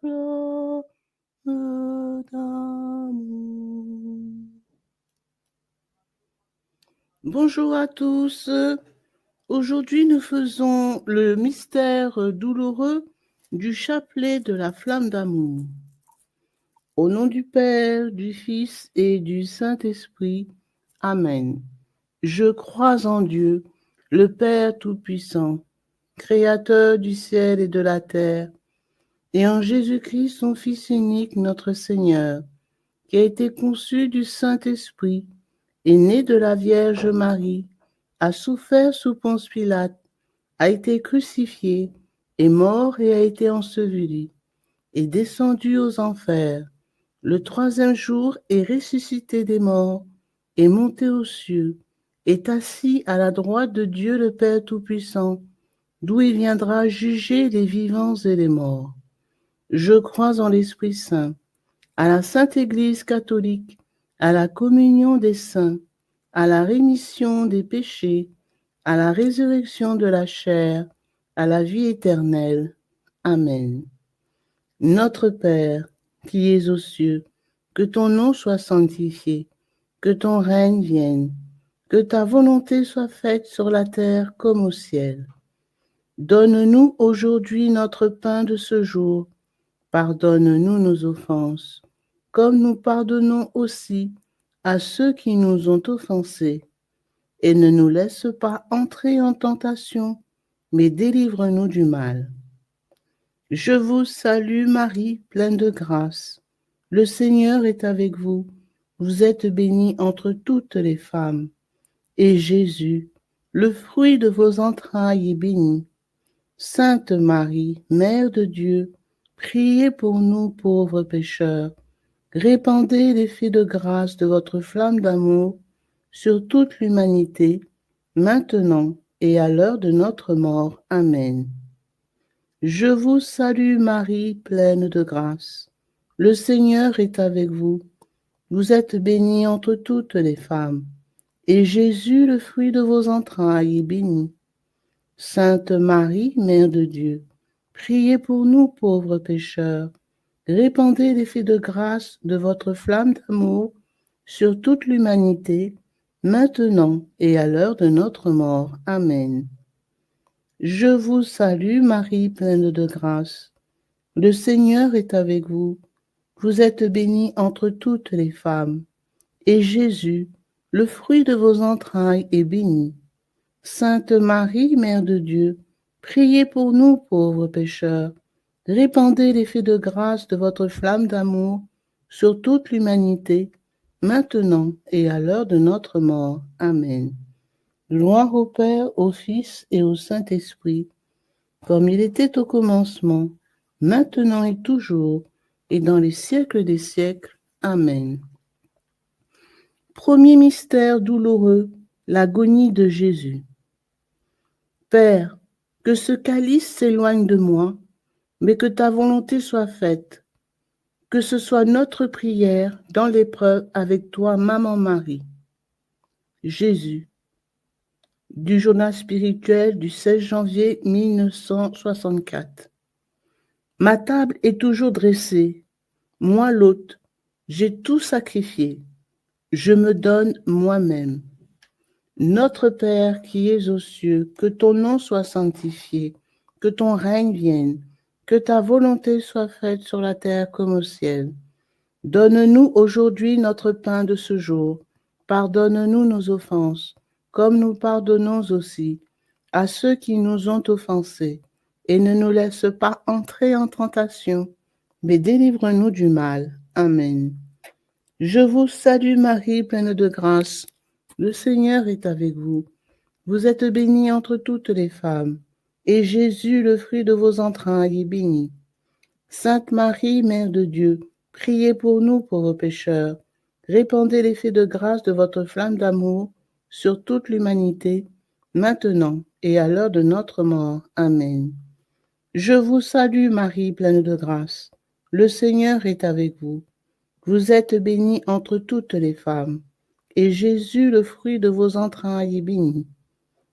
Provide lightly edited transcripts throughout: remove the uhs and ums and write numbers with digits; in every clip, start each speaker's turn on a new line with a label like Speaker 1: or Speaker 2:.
Speaker 1: flot d'amour. Bonjour à tous. Aujourd'hui, nous faisons le mystère douloureux du chapelet de la flamme d'amour. Au nom du Père, du Fils et du Saint-Esprit. Amen. Je crois en Dieu, le Père Tout-Puissant, Créateur du ciel et de la terre, et en Jésus-Christ, son Fils unique, notre Seigneur, qui a été conçu du Saint-Esprit, est né de la Vierge Marie, a souffert sous Ponce Pilate, a été crucifié, est mort et a été enseveli, est descendu aux enfers. Le troisième jour est ressuscité des morts, est monté aux cieux, est assis à la droite de Dieu le Père Tout-Puissant, d'où il viendra juger les vivants et les morts. Je crois en l'Esprit Saint, à la Sainte Église catholique, à la communion des saints, à la rémission des péchés, à la résurrection de la chair, à la vie éternelle. Amen. Notre Père, qui es aux cieux, que ton nom soit sanctifié, que ton règne vienne, que ta volonté soit faite sur la terre comme au ciel. Donne-nous aujourd'hui notre pain de ce jour. Pardonne-nous nos offenses, comme nous pardonnons aussi à ceux qui nous ont offensés. Et ne nous laisse pas entrer en tentation, mais délivre-nous du mal. Je vous salue Marie, pleine de grâce. Le Seigneur est avec vous. Vous êtes bénie entre toutes les femmes. Et Jésus, le fruit de vos entrailles, est béni. Sainte Marie, Mère de Dieu, priez pour nous pauvres pécheurs. Répandez l'effet de grâce de votre flamme d'amour sur toute l'humanité, maintenant et à l'heure de notre mort. Amen. Je vous salue Marie, pleine de grâce. Le Seigneur est avec vous. Vous êtes bénie entre toutes les femmes, et Jésus, le fruit de vos entrailles, est béni. Sainte Marie, Mère de Dieu, priez pour nous pauvres pécheurs. Répandez l'effet de grâce de votre flamme d'amour sur toute l'humanité, maintenant et à l'heure de notre mort. Amen. Je vous salue Marie, pleine de grâce. Le Seigneur est avec vous. Vous êtes bénie entre toutes les femmes, et Jésus, le fruit de vos entrailles, est béni. Sainte Marie, Mère de Dieu, priez pour nous pauvres pécheurs. Répandez l'effet de grâce de votre flamme d'amour sur toute l'humanité, maintenant et à l'heure de notre mort. Amen. Gloire au Père, au Fils et au Saint-Esprit, comme il était au commencement, maintenant et toujours, et dans les siècles des siècles. Amen. Premier mystère douloureux, l'agonie de Jésus. Père, que ce calice s'éloigne de moi, mais que ta volonté soit faite. Que ce soit notre prière dans l'épreuve avec toi, Maman Marie. Jésus, du journal spirituel du 16 janvier 1964. Ma table est toujours dressée. Moi, l'hôte, j'ai tout sacrifié. Je me donne moi-même. Notre Père qui es aux cieux, que ton nom soit sanctifié, que ton règne vienne, que ta volonté soit faite sur la terre comme au ciel. Donne-nous aujourd'hui notre pain de ce jour. Pardonne-nous nos offenses, comme nous pardonnons aussi à ceux qui nous ont offensés. Et ne nous laisse pas entrer en tentation, mais délivre-nous du mal. Amen. Je vous salue Marie, pleine de grâce. Le Seigneur est avec vous. Vous êtes bénie entre toutes les femmes, et Jésus, le fruit de vos entrailles, est béni. Sainte Marie, Mère de Dieu, priez pour nous pauvres pécheurs. Répandez l'effet de grâce de votre flamme d'amour sur toute l'humanité, maintenant et à l'heure de notre mort. Amen. Je vous salue Marie, pleine de grâce. Le Seigneur est avec vous. Vous êtes bénie entre toutes les femmes, et Jésus, le fruit de vos entrailles, est béni.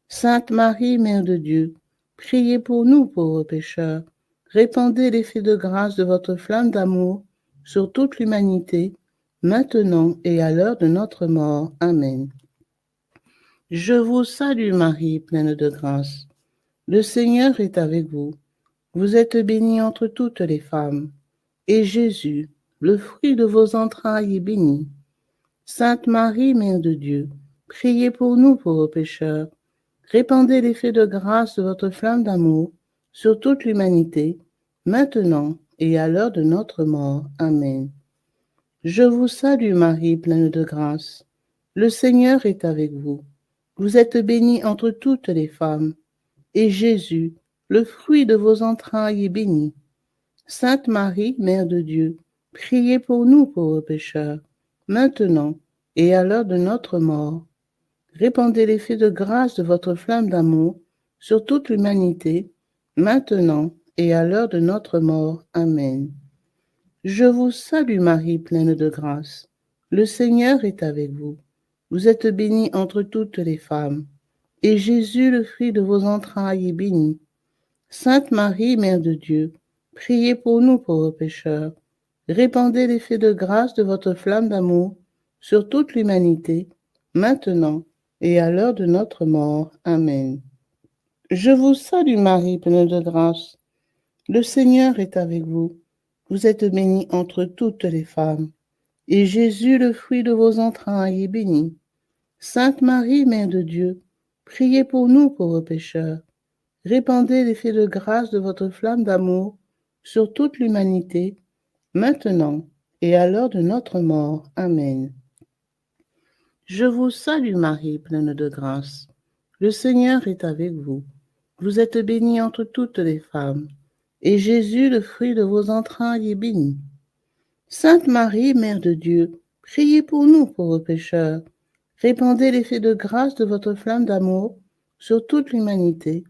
Speaker 1: Sainte Marie, Mère de Dieu, priez pour nous pauvres pécheurs. répandez l'effet de grâce de votre flamme d'amour sur toute l'humanité, maintenant et à l'heure de notre mort. Amen. Je vous salue Marie, pleine de grâce. Le Seigneur est avec vous. Vous êtes bénie entre toutes les femmes, et Jésus, le fruit de vos entrailles, est béni. Sainte Marie, Mère de Dieu, priez pour nous pauvres pécheurs. Répandez l'effet de grâce de votre flamme d'amour sur toute l'humanité, maintenant et à l'heure de notre mort. Amen. Je vous salue Marie, pleine de grâce. Le Seigneur est avec vous. Vous êtes bénie entre toutes les femmes, et Jésus, le fruit de vos entrailles, est béni. Sainte Marie, Mère de Dieu, priez pour nous pauvres pécheurs, maintenant et à l'heure de notre mort. Répandez l'effet de grâce de votre flamme d'amour sur toute l'humanité, maintenant et à l'heure de notre mort. Amen. Je vous salue Marie, pleine de grâce. Le Seigneur est avec vous. Vous êtes bénie entre toutes les femmes, et Jésus, le fruit de vos entrailles, est béni. Sainte Marie, Mère de Dieu, priez pour nous pauvres pécheurs. Répandez l'effet de grâce de votre flamme d'amour sur toute l'humanité, maintenant et à l'heure de notre mort. Amen. Je vous salue Marie, pleine de grâce. Le Seigneur est avec vous. Vous êtes bénie entre toutes les femmes, et Jésus, le fruit de vos entrailles, est béni. Sainte Marie, Mère de Dieu, priez pour nous pauvres pécheurs. Répandez l'effet de grâce de votre flamme d'amour sur toute l'humanité, maintenant et à l'heure de notre mort. Amen. Je vous salue Marie, pleine de grâce. Le Seigneur est avec vous. Vous êtes bénie entre toutes les femmes, et Jésus, le fruit de vos entrailles, est béni. Sainte Marie, Mère de Dieu, priez pour nous pauvres pécheurs. Répandez l'effet de grâce de votre flamme d'amour sur toute l'humanité,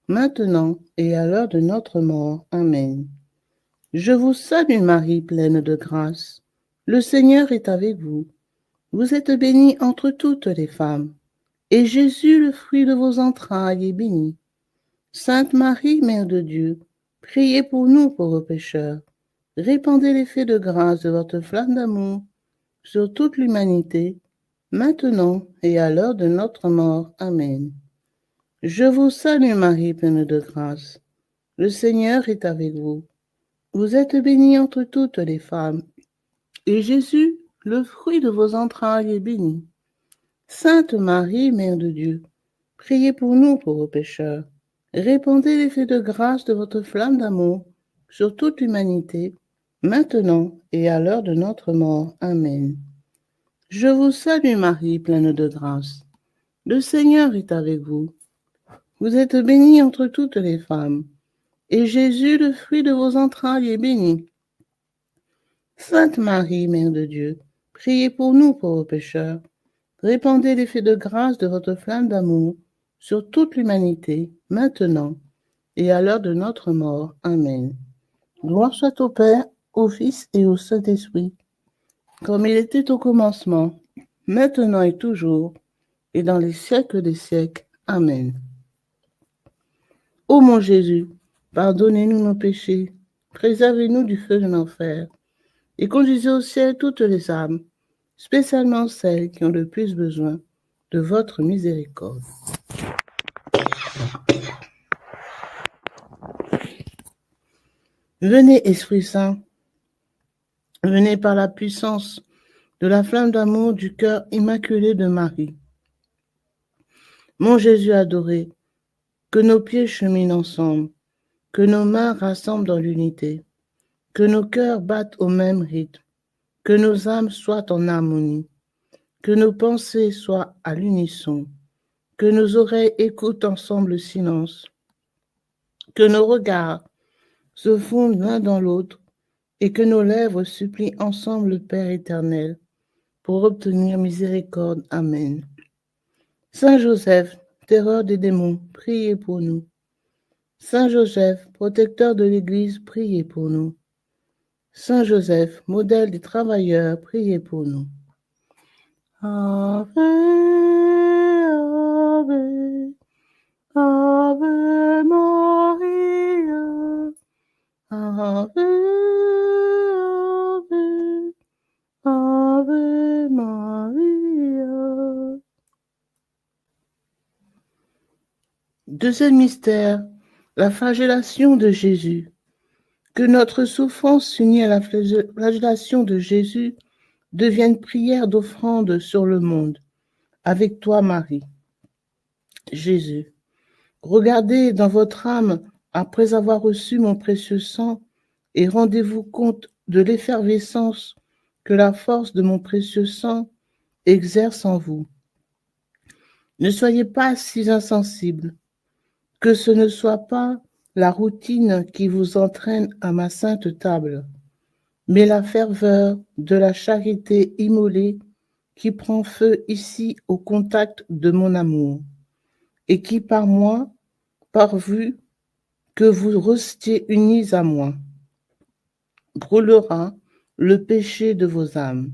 Speaker 1: maintenant et à l'heure de notre mort. Amen. Je vous salue Marie, pleine de grâce. Le Seigneur est avec vous. Vous êtes bénie entre toutes les femmes, et Jésus, le fruit de vos entrailles, est béni. Sainte Marie, Mère de Dieu, priez pour nous pauvres pécheurs. Répandez l'effet de grâce de votre flamme d'amour sur toute l'humanité, maintenant et à l'heure de notre mort. Amen. Je vous salue Marie, pleine de grâce. Le Seigneur est avec vous. Vous êtes bénie entre toutes les femmes, et Jésus, le fruit de vos entrailles, est béni. Sainte Marie, Mère de Dieu, priez pour nous pauvres pécheurs. Répandez l'effet de grâce de votre flamme d'amour sur toute l'humanité, maintenant et à l'heure de notre mort. Amen. Je vous salue Marie, pleine de grâce. Le Seigneur est avec vous. Vous êtes bénie entre toutes les femmes, et Jésus, le fruit de vos entrailles, est béni. Sainte Marie, Mère de Dieu, priez pour nous pauvres pécheurs. Répandez l'effet de grâce de votre flamme d'amour sur toute l'humanité, maintenant et à l'heure de notre mort. Amen. Gloire soit au Père, au Fils et au Saint-Esprit, comme il était au commencement, maintenant et toujours, et dans les siècles des siècles. Amen. Ô mon Jésus, pardonnez-nous nos péchés, préservez-nous du feu de l'enfer, et conduisez au ciel toutes les âmes, spécialement celles qui ont le plus besoin de votre miséricorde. Venez, Esprit Saint, venez par la puissance de la flamme d'amour du cœur immaculé de Marie. Mon Jésus adoré, que nos pieds cheminent ensemble, que nos mains rassemblent dans l'unité, que nos cœurs battent au même rythme, que nos âmes soient en harmonie, que nos pensées soient à l'unisson, que nos oreilles écoutent ensemble le silence, que nos regards se fondent l'un dans l'autre et que nos lèvres supplient ensemble le Père éternel pour obtenir miséricorde. Amen. Saint Joseph, terreur des démons, priez pour nous. Saint Joseph, protecteur de l'Église, priez pour nous. Saint Joseph, modèle des travailleurs, priez pour nous. Ave, Ave, Ave Maria, Ave, Ave, Ave Maria. Deuxième mystère, la flagellation de Jésus. Que notre souffrance unie à la flagellation de Jésus devienne prière d'offrande sur le monde. Avec toi, Marie. Jésus, regardez dans votre âme après avoir reçu mon précieux sang et rendez-vous compte de l'effervescence que la force de mon précieux sang exerce en vous. Ne soyez pas si insensibles, que ce ne soit pas la routine qui vous entraîne à ma sainte table, mais la ferveur de la charité immolée qui prend feu ici au contact de mon amour, et qui par moi, pourvu que vous restiez unis à moi, brûlera le péché de vos âmes.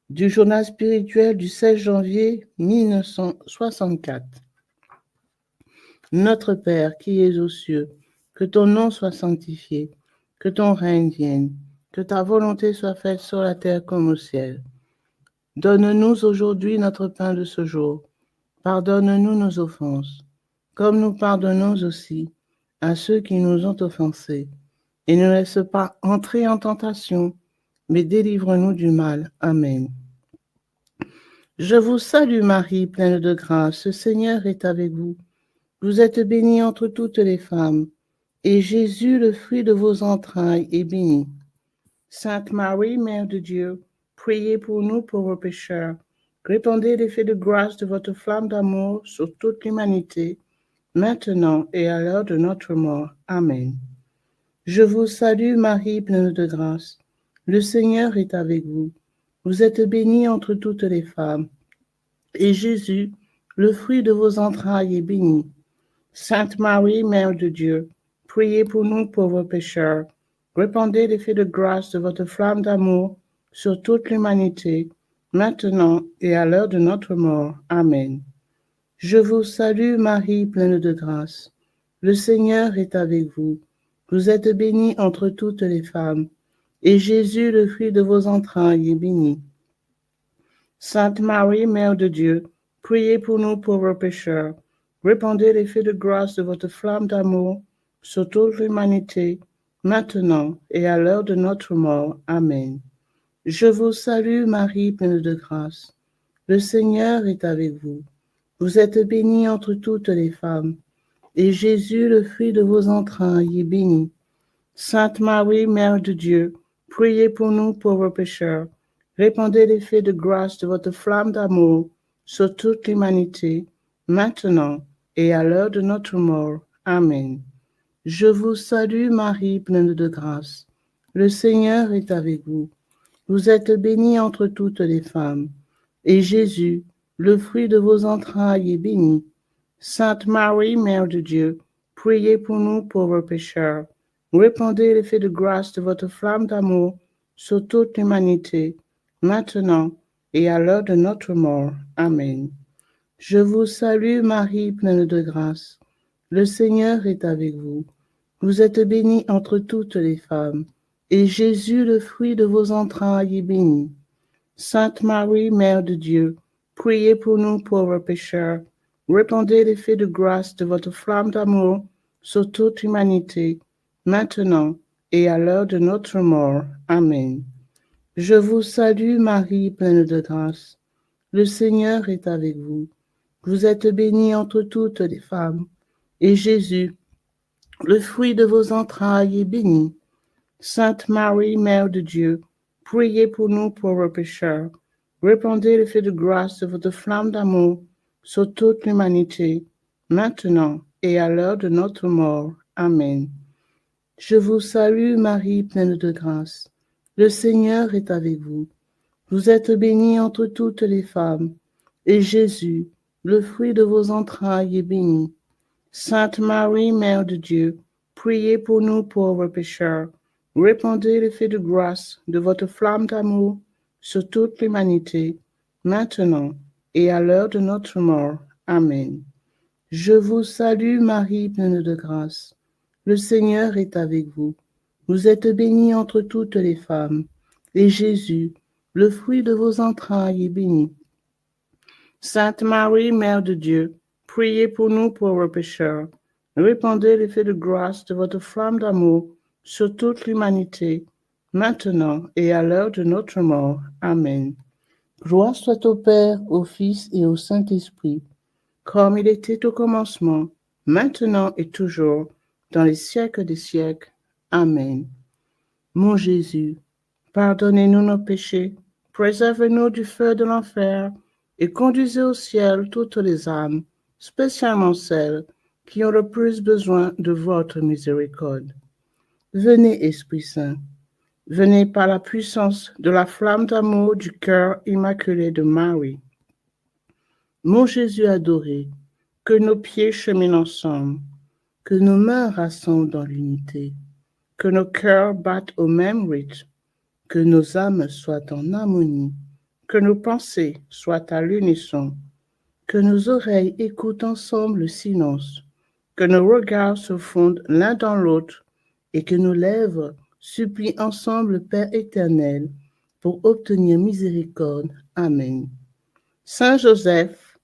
Speaker 1: Du journal spirituel du 16 janvier 1964. Notre Père qui es aux cieux, que ton nom soit sanctifié, que ton règne vienne, que ta volonté soit faite sur la terre comme au ciel. Donne-nous aujourd'hui notre pain de ce jour. Pardonne-nous nos offenses, comme nous pardonnons aussi à ceux qui nous ont offensés. Et ne laisse pas entrer en tentation, mais délivre-nous du mal. Amen. Je vous salue Marie, pleine de grâce, le Seigneur est avec vous. Vous êtes bénie entre toutes les femmes, et Jésus, le fruit de vos entrailles, est béni. Sainte Marie, Mère de Dieu, priez pour nous pauvres pécheurs. Répandez l'effet de grâce de votre flamme d'amour sur toute l'humanité, maintenant et à l'heure de notre mort. Amen. Je vous salue Marie, pleine de grâce. Le Seigneur est avec vous. Vous êtes bénie entre toutes les femmes, et Jésus, le fruit de vos entrailles, est béni. Sainte Marie, Mère de Dieu, priez pour nous pauvres pécheurs. Répandez l'effet de grâce de votre flamme d'amour sur toute l'humanité, maintenant et à l'heure de notre mort. Amen. Je vous salue Marie, pleine de grâce. Le Seigneur est avec vous. Vous êtes bénie entre toutes les femmes, et Jésus, le fruit de vos entrailles, est béni. Sainte Marie, Mère de Dieu, priez pour nous pauvres pécheurs. Répandez l'effet de grâce de votre flamme d'amour sur toute l'humanité, maintenant et à l'heure de notre mort. Amen. Je vous salue Marie, pleine de grâce. Le Seigneur est avec vous. Vous êtes bénie entre toutes les femmes, et Jésus, le fruit de vos entrailles, est béni. Sainte Marie, Mère de Dieu, priez pour nous pauvres pécheurs. Répandez l'effet de grâce de votre flamme d'amour sur toute l'humanité, maintenant et à l'heure de notre mort. Amen. Je vous salue Marie, pleine de grâce. Le Seigneur est avec vous. Vous êtes bénie entre toutes les femmes, et Jésus, le fruit de vos entrailles, est béni. Sainte Marie, Mère de Dieu, priez pour nous pauvres pécheurs. Répandez l'effet de grâce de votre flamme d'amour sur toute l'humanité, maintenant et à l'heure de notre mort. Amen. Je vous salue Marie, pleine de grâce. Le Seigneur est avec vous. Vous êtes bénie entre toutes les femmes, et Jésus, le fruit de vos entrailles, est béni. Sainte Marie, Mère de Dieu, priez pour nous pauvres pécheurs. Répandez l'effet de grâce de votre flamme d'amour sur toute l'humanité, maintenant et à l'heure de notre mort. Amen. Je vous salue Marie, pleine de grâce. Le Seigneur est avec vous. Vous êtes bénie entre toutes les femmes, et Jésus, le fruit de vos entrailles, est béni. Sainte Marie, Mère de Dieu, priez pour nous pauvres pécheurs. Répandez l'effet de grâce de votre flamme d'amour sur toute l'humanité, maintenant et à l'heure de notre mort. Amen. Je vous salue Marie, pleine de grâce. Le Seigneur est avec vous. Vous êtes bénie entre toutes les femmes, et Jésus, le fruit de vos entrailles, est béni. Sainte Marie, Mère de Dieu, priez pour nous pauvres pécheurs. Répandez l'effet de grâce de votre flamme d'amour sur toute l'humanité, maintenant et à l'heure de notre mort. Amen. Je vous salue Marie, pleine de grâce. le Seigneur est avec vous. Vous êtes bénie entre toutes les femmes, et Jésus, le fruit de vos entrailles, est béni. Sainte Marie, Mère de Dieu, priez pour nous pauvres pécheurs. Répandez l'effet de grâce de votre flamme d'amour sur toute l'humanité, maintenant et à l'heure de notre mort. Amen. Gloire soit au Père, au Fils et au Saint-Esprit, comme il était au commencement, maintenant et toujours, dans les siècles des siècles. Amen. Mon Jésus, pardonnez-nous nos péchés, préservez-nous du feu de l'enfer, et conduisez au ciel toutes les âmes, spécialement celles qui ont le plus besoin de votre miséricorde. Venez, Esprit Saint, venez par la puissance de la flamme d'amour du cœur immaculé de Marie. Mon Jésus adoré, que nos pieds cheminent ensemble, que nos mains rassemblent dans l'unité, que nos cœurs battent au même rythme, que nos âmes soient en harmonie, que nos pensées soient à l'unisson, que nos oreilles écoutent ensemble le silence, que nos regards se fondent l'un dans l'autre et que nos lèvres supplient ensemble le Père éternel pour obtenir miséricorde. Amen. Saint Joseph,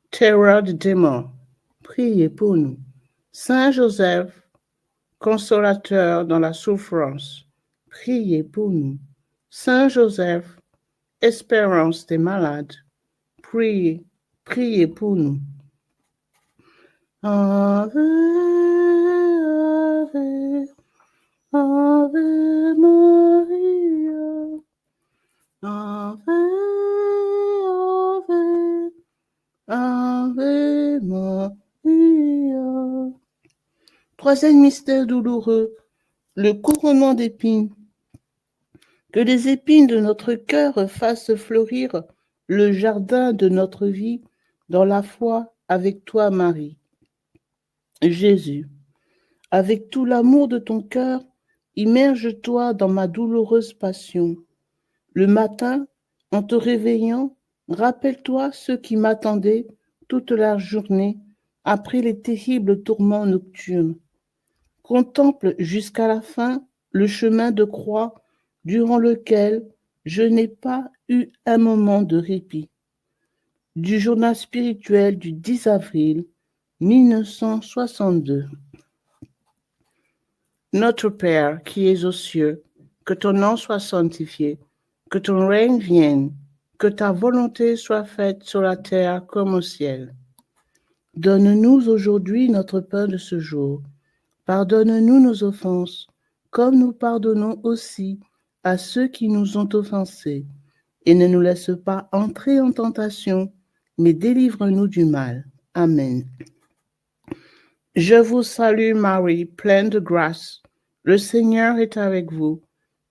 Speaker 1: terreur des démons, priez pour nous. Saint Joseph, consolateur dans la souffrance, priez pour nous. Saint Joseph, espérance des malades, priez pour nous. Ave, Ave, Ave Maria, Ave, Ave, Ave Maria. Troisième mystère douloureux, le couronnement d'épines. Que les épines de notre cœur fassent fleurir le jardin de notre vie dans la foi avec toi, Marie. Jésus, avec tout l'amour de ton cœur, immerge-toi dans ma douloureuse passion. Le matin, en te réveillant, rappelle-toi ceux qui m'attendaient toute la journée après les terribles tourments nocturnes. Contemple jusqu'à la fin le chemin de croix durant lequel je n'ai pas eu un moment de répit. Du journal spirituel du 10 avril 1962. Notre Père qui es aux cieux, que ton nom soit sanctifié, que ton règne vienne, que ta volonté soit faite sur la terre comme au ciel. Donne-nous aujourd'hui notre pain de ce jour. Pardonne-nous nos offenses, comme nous pardonnons aussi à ceux qui nous ont offensés. Et ne nous laisse pas entrer en tentation, mais délivre-nous du mal. Amen. Je vous salue Marie, pleine de grâce. Le Seigneur est avec vous.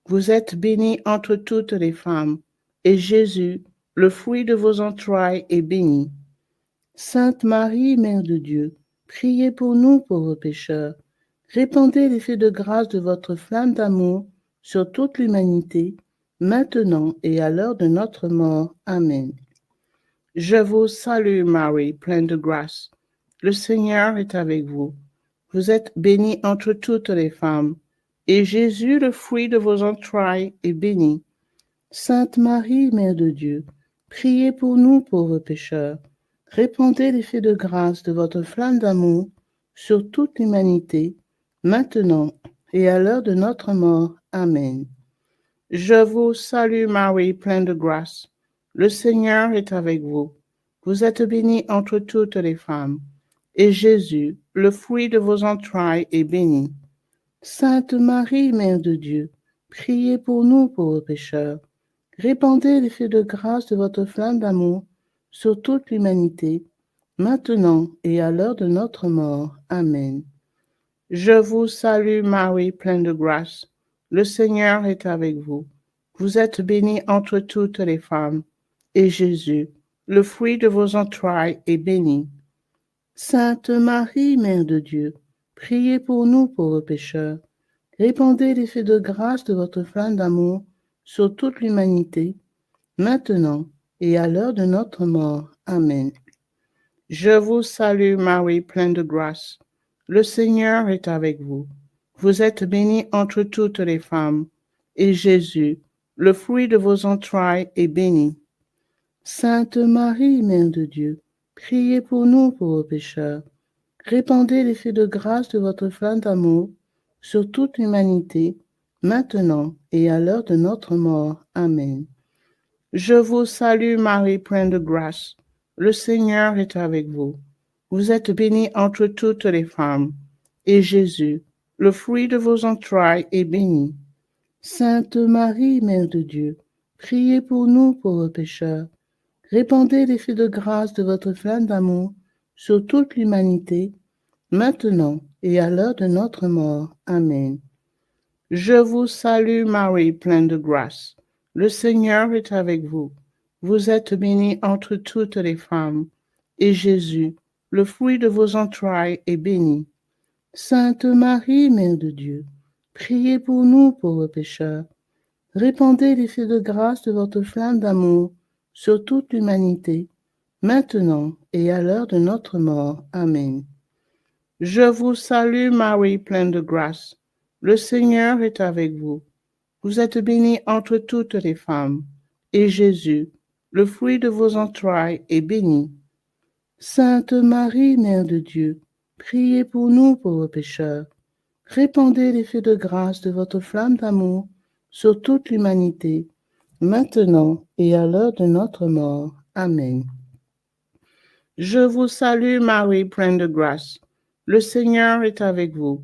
Speaker 1: Vous êtes bénie entre toutes les femmes, et Jésus, le fruit de vos entrailles, est béni. Sainte Marie, Mère de Dieu, priez pour nous pauvres pécheurs. Répandez l'effet de grâce de votre flamme d'amour sur toute l'humanité, maintenant et à l'heure de notre mort. Amen. Je vous salue Marie, pleine de grâce. Le Seigneur est avec vous. Vous êtes bénie entre toutes les femmes, et Jésus, le fruit de vos entrailles, est béni. Sainte Marie, Mère de Dieu, priez pour nous pauvres pécheurs. Répandez l'effet de grâce de votre flamme d'amour sur toute l'humanité, maintenant et à l'heure de notre mort. Amen. Je vous salue Marie, pleine de grâce. Le Seigneur est avec vous. Vous êtes bénie entre toutes les femmes, et Jésus, le fruit de vos entrailles, est béni. Sainte Marie, Mère de Dieu, priez pour nous pauvres pécheurs. Répandez l'effet de grâce de votre flamme d'amour sur toute l'humanité, maintenant et à l'heure de notre mort. Amen. Je vous salue Marie, pleine de grâce. Le Seigneur est avec vous. Vous êtes bénie entre toutes les femmes, et Jésus, le fruit de vos entrailles, est béni. Sainte Marie, Mère de Dieu, priez pour nous pauvres pécheurs. Répandez l'effet de grâce de votre flamme d'amour sur toute l'humanité, maintenant et à l'heure de notre mort. Amen. Je vous salue Marie, pleine de grâce. Le Seigneur est avec vous. Vous êtes bénie entre toutes les femmes, et Jésus, le fruit de vos entrailles, est béni. Sainte Marie, Mère de Dieu, priez pour nous pauvres pécheurs. Répandez l'effet de grâce de votre flamme d'amour sur toute l'humanité, maintenant et à l'heure de notre mort. Amen. Je vous salue Marie, pleine de grâce. Le Seigneur est avec vous. Vous êtes bénie entre toutes les femmes, et Jésus, le fruit de vos entrailles, est béni. Sainte Marie, Mère de Dieu, priez pour nous pauvres pécheurs. Répandez l'effet de grâce de votre flamme d'amour sur toute l'humanité, maintenant et à l'heure de notre mort. Amen. Je vous salue Marie, pleine de grâce. Le Seigneur est avec vous. Vous êtes bénie entre toutes les femmes, et Jésus, le fruit de vos entrailles, est béni. Sainte Marie, Mère de Dieu, priez pour nous pauvres pécheurs. Répandez l'effet de grâce de votre flamme d'amour sur toute l'humanité, maintenant et à l'heure de notre mort. Amen. Je vous salue Marie, pleine de grâce. Le Seigneur est avec vous. Vous êtes bénie entre toutes les femmes, et Jésus, le fruit de vos entrailles, est béni. Sainte Marie, Mère de Dieu, priez pour nous pauvres pécheurs. Répandez l'effet de grâce de votre flamme d'amour sur toute l'humanité, maintenant et à l'heure de notre mort. Amen. Je vous salue Marie, pleine de grâce. Le Seigneur est avec vous.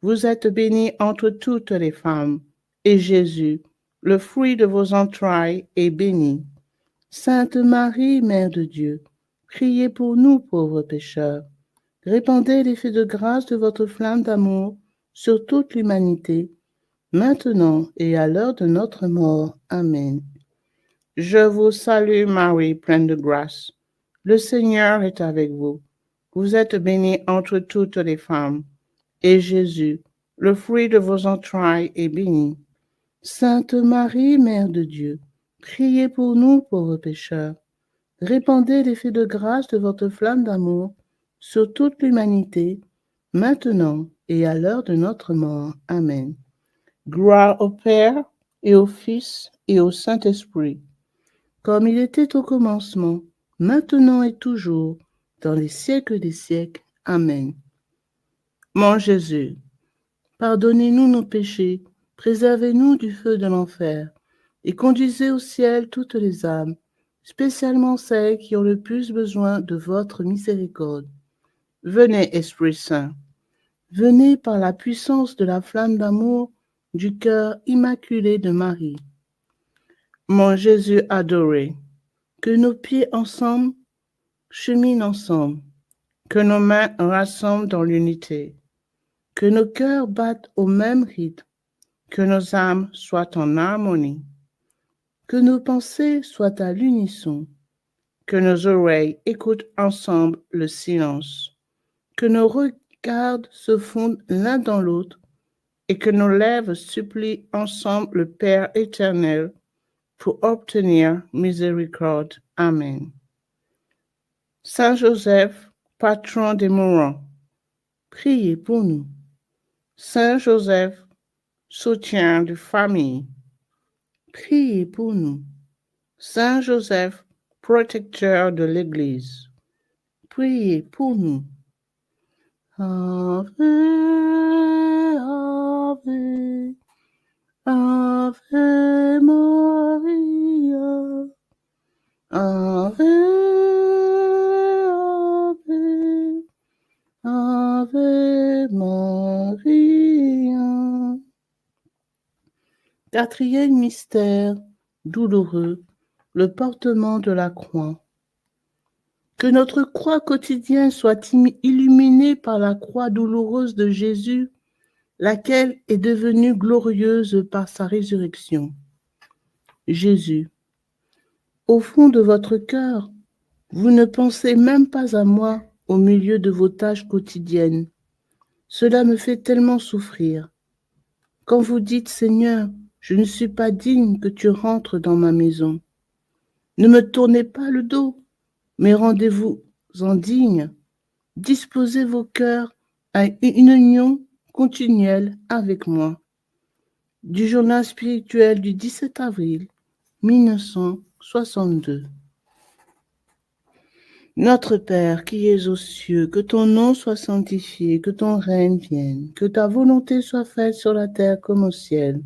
Speaker 1: Vous êtes bénie entre toutes les femmes, et Jésus, le fruit de vos entrailles, est béni. Sainte Marie, Mère de Dieu, priez pour nous pauvres pécheurs. Répandez l'effet de grâce de votre flamme d'amour sur toute l'humanité, maintenant et à l'heure de notre mort. Amen. Je vous salue Marie, pleine de grâce. Le Seigneur est avec vous. Vous êtes bénie entre toutes les femmes, et Jésus, le fruit de vos entrailles, est béni. Sainte Marie, Mère de Dieu, priez pour nous pauvres pécheurs. Répandez l'effet de grâce de votre flamme d'amour sur toute l'humanité, maintenant et à l'heure de notre mort. Amen. Gloire au Père, et au Fils, et au Saint-Esprit, comme il était au commencement, maintenant et toujours, dans les siècles des siècles. Amen. Mon Jésus, pardonnez-nous nos péchés, préservez-nous du feu de l'enfer, et conduisez au ciel toutes les âmes, spécialement celles qui ont le plus besoin de votre miséricorde. Venez, Esprit Saint, venez par la puissance de la flamme d'amour du cœur immaculé de Marie. Mon Jésus adoré, que nos pieds ensemble cheminent ensemble, que nos mains rassemblent dans l'unité, que nos cœurs battent au même rythme, que nos âmes soient en harmonie, que nos pensées soient à l'unisson, que nos oreilles écoutent ensemble le silence, que nos regards se fondent l'un dans l'autre et que nos lèvres supplient ensemble le Père éternel pour obtenir miséricorde. Amen. Saint Joseph, patron des mourants, priez pour nous. Saint Joseph, soutien de famille, priez pour nous. Saint Joseph, protecteur de l'Église, priez pour nous. Ave, Ave, Ave Maria, Ave, Ave, Ave Maria. Quatrième mystère douloureux, le portement de la croix. Que notre croix quotidienne soit illuminée par la croix douloureuse de Jésus, laquelle est devenue glorieuse par sa résurrection. Jésus, au fond de votre cœur, vous ne pensez même pas à moi au milieu de vos tâches quotidiennes. Cela me fait tellement souffrir. Quand vous dites, Seigneur, je ne suis pas digne que tu rentres dans ma maison. Ne me tournez pas le dos, mais rendez-vous en digne. Disposez vos cœurs à une union continuelle avec moi. Du journal spirituel du 17 avril 1962. Notre Père qui es aux cieux, que ton nom soit sanctifié, que ton règne vienne, que ta volonté soit faite sur la terre comme au ciel.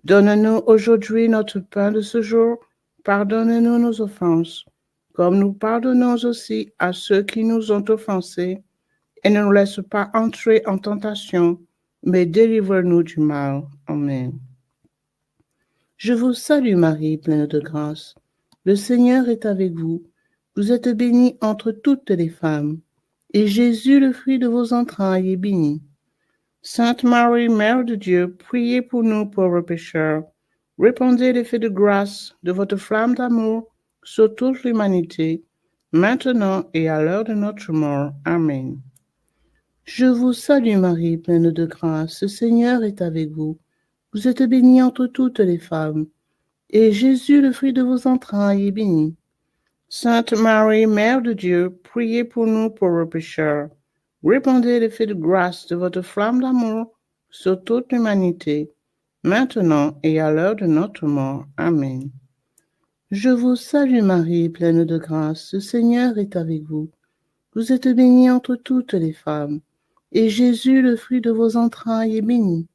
Speaker 1: Donne-nous aujourd'hui notre pain de ce jour. Pardonne-nous nos offenses, comme nous pardonnons aussi à ceux qui nous ont offensés. Et ne nous laisse pas entrer en tentation, mais délivre-nous du mal. Amen. Je vous salue Marie, pleine de grâce. Le Seigneur est avec vous. Vous êtes bénie entre toutes les femmes, et Jésus, le fruit de vos entrailles, est béni. Sainte Marie, Mère de Dieu, priez pour nous pauvres pécheurs. Répandez l'effet de grâce de votre flamme d'amour sur toute l'humanité, maintenant et à l'heure de notre mort. Amen. Je vous salue Marie, pleine de grâce, le Seigneur est avec vous. Vous êtes bénie entre toutes les femmes, et Jésus, le fruit de vos entrailles, est béni. Sainte Marie, Mère de Dieu, priez pour nous pauvres pécheurs. Répandez l'effet de grâce de votre flamme d'amour sur toute l'humanité, maintenant et à l'heure de notre mort. Amen. Je vous salue Marie, pleine de grâce, le Seigneur est avec vous. Vous êtes bénie entre toutes les femmes, et Jésus, le fruit de vos entrailles, est béni.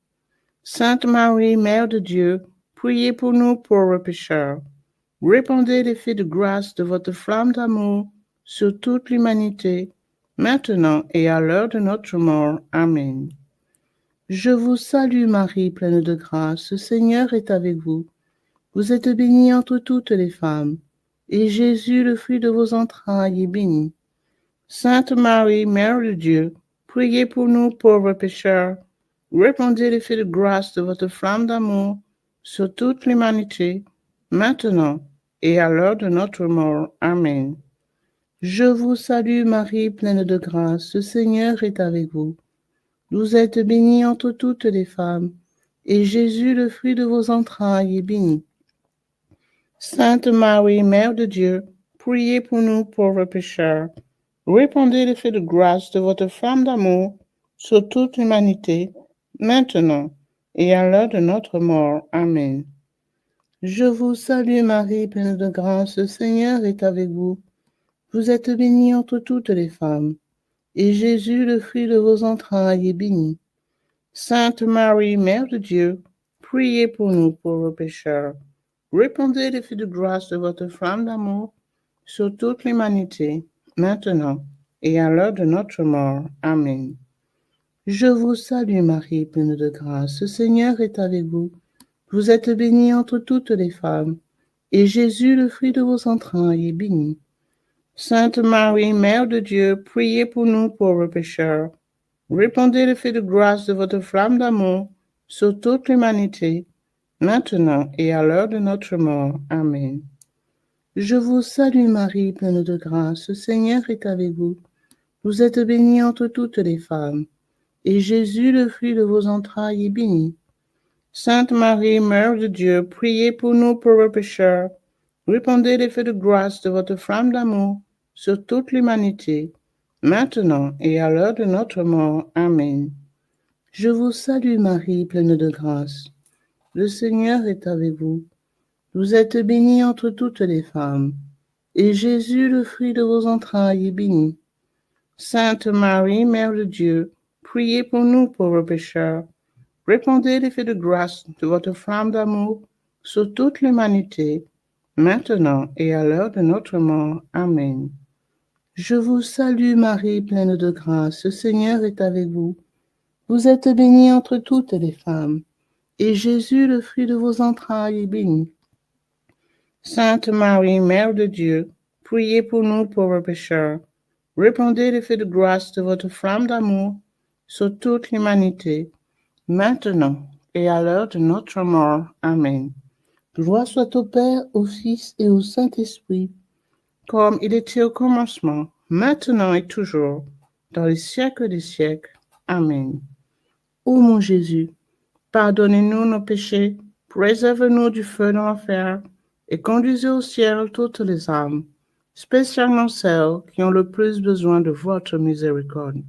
Speaker 1: Sainte Marie, Mère de Dieu, priez pour nous pauvres pécheurs. Répandez l'effet de grâce de votre flamme d'amour sur toute l'humanité, maintenant et à l'heure de notre mort. Amen. Je vous salue Marie, pleine de grâce, le Seigneur est avec vous. Vous êtes bénie entre toutes les femmes, et Jésus, le fruit de vos entrailles, est béni. Sainte Marie, Mère de Dieu, priez pour nous pauvres pécheurs. Répandez l'effet de grâce de votre flamme d'amour sur toute l'humanité, maintenant et à l'heure de notre mort. Amen. Je vous salue Marie, pleine de grâce, le Seigneur est avec vous. Vous êtes bénie entre toutes les femmes, et Jésus, le fruit de vos entrailles, est béni. Sainte Marie, Mère de Dieu, priez pour nous pauvres pécheurs. Répandez l'effet de grâce de votre flamme d'amour sur toute l'humanité, maintenant et à l'heure de notre mort. Amen. Je vous salue Marie, pleine de grâce, le Seigneur est avec vous. Vous êtes bénie entre toutes les femmes, et Jésus, le fruit de vos entrailles, est béni. Sainte Marie, Mère de Dieu, priez pour nous pauvres pécheurs. Répandez l'effet de grâce de votre flamme d'amour sur toute l'humanité, maintenant et à l'heure de notre mort. Amen. Je vous salue Marie, pleine de grâce, le Seigneur est avec vous. Vous êtes bénie entre toutes les femmes, et Jésus, le fruit de vos entrailles, est béni. Sainte Marie, Mère de Dieu, priez pour nous pauvres pécheurs. Répandez l'effet de grâce de votre flamme d'amour sur toute l'humanité, maintenant et à l'heure de notre mort. Amen. Je vous salue Marie, pleine de grâce, le Seigneur est avec vous. Vous êtes bénie entre toutes les femmes, et Jésus, le fruit de vos entrailles, est béni. Sainte Marie, Mère de Dieu, priez pour nous pauvres pécheurs. Répandez l'effet de grâce de votre flamme d'amour sur toute l'humanité, maintenant et à l'heure de notre mort. Amen. Je vous salue Marie, pleine de grâce. Le Seigneur est avec vous. Vous êtes bénie entre toutes les femmes, et Jésus, le fruit de vos entrailles, est béni. Sainte Marie, Mère de Dieu, priez pour nous pauvres pécheurs. Répandez l'effet de grâce de votre flamme d'amour sur toute l'humanité, maintenant et à l'heure de notre mort. Amen. Je vous salue Marie, pleine de grâce, le Seigneur est avec vous. Vous êtes bénie entre toutes les femmes, et Jésus, le fruit de vos entrailles, est béni. Sainte Marie, Mère de Dieu, priez pour nous pauvres pécheurs. Répandez l'effet de grâce de votre flamme d'amour sur toute l'humanité, maintenant et à l'heure de notre mort. Amen. Gloire soit au Père, au Fils et au Saint-Esprit, comme il était au commencement, maintenant et toujours, dans les siècles des siècles. Amen. Ô mon Jésus, pardonnez-nous nos péchés, préservez-nous du feu de l'enfer, et conduisez au ciel toutes les âmes, spécialement celles qui ont le plus besoin de votre miséricorde.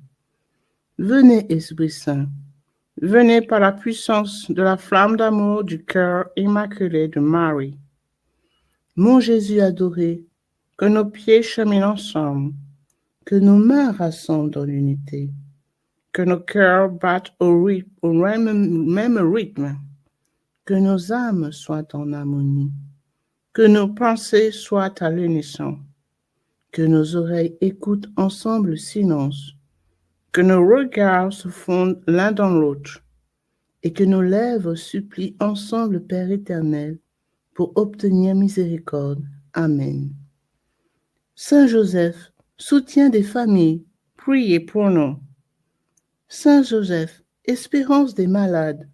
Speaker 1: Venez, Esprit Saint, venez par la puissance de la flamme d'amour du cœur immaculé de Marie. Mon Jésus adoré, que nos pieds cheminent ensemble, que nos mains rassemblent dans l'unité, que nos cœurs battent au même rythme, que nos âmes soient en harmonie, que nos pensées soient à l'unisson, que nos oreilles écoutent ensemble le silence, que nos regards se fondent l'un dans l'autre, et que nos lèvres supplient ensemble le Père éternel pour obtenir miséricorde. Amen. Saint Joseph, soutien des familles, priez pour nous. Saint Joseph, espérance des malades,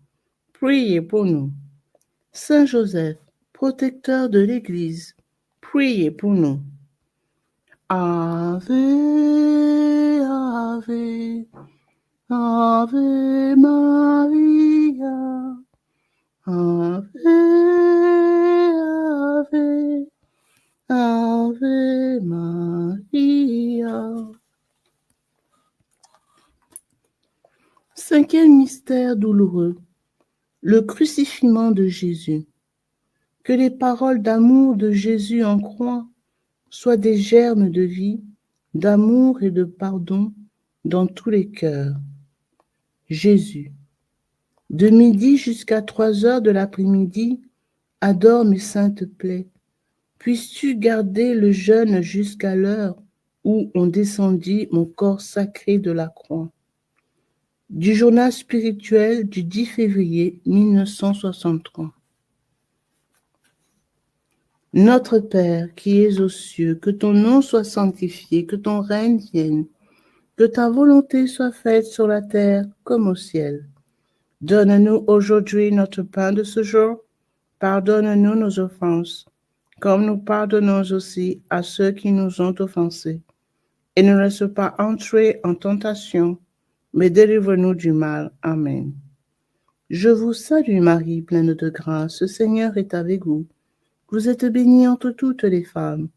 Speaker 1: priez pour nous. Saint Joseph, protecteur de l'Église, priez pour nous. Ave, Ave, Ave Maria, Ave, Ave, Ave Maria. Cinquième mystère douloureux, le crucifixion de Jésus. Que les paroles d'amour de Jésus en croix soient des germes de vie, d'amour et de pardon dans tous les cœurs. Jésus, de midi jusqu'à 3 heures de l'après-midi, adore mes saintes plaies. Puisses-tu garder le jeûne jusqu'à l'heure où on descendit mon corps sacré de la croix. Du journal spirituel du 10 février 1963. Notre Père qui es aux cieux, que ton nom soit sanctifié, que ton règne vienne, que ta volonté soit faite sur la terre comme au ciel. Donne-nous aujourd'hui notre pain de ce jour. Pardonne-nous nos offenses, comme nous pardonnons aussi à ceux qui nous ont offensés. Et ne laisse pas entrer en tentation, mais délivre-nous du mal. Amen. Je vous salue Marie, pleine de grâce, le Seigneur est avec vous. Vous êtes bénie entre toutes les femmes,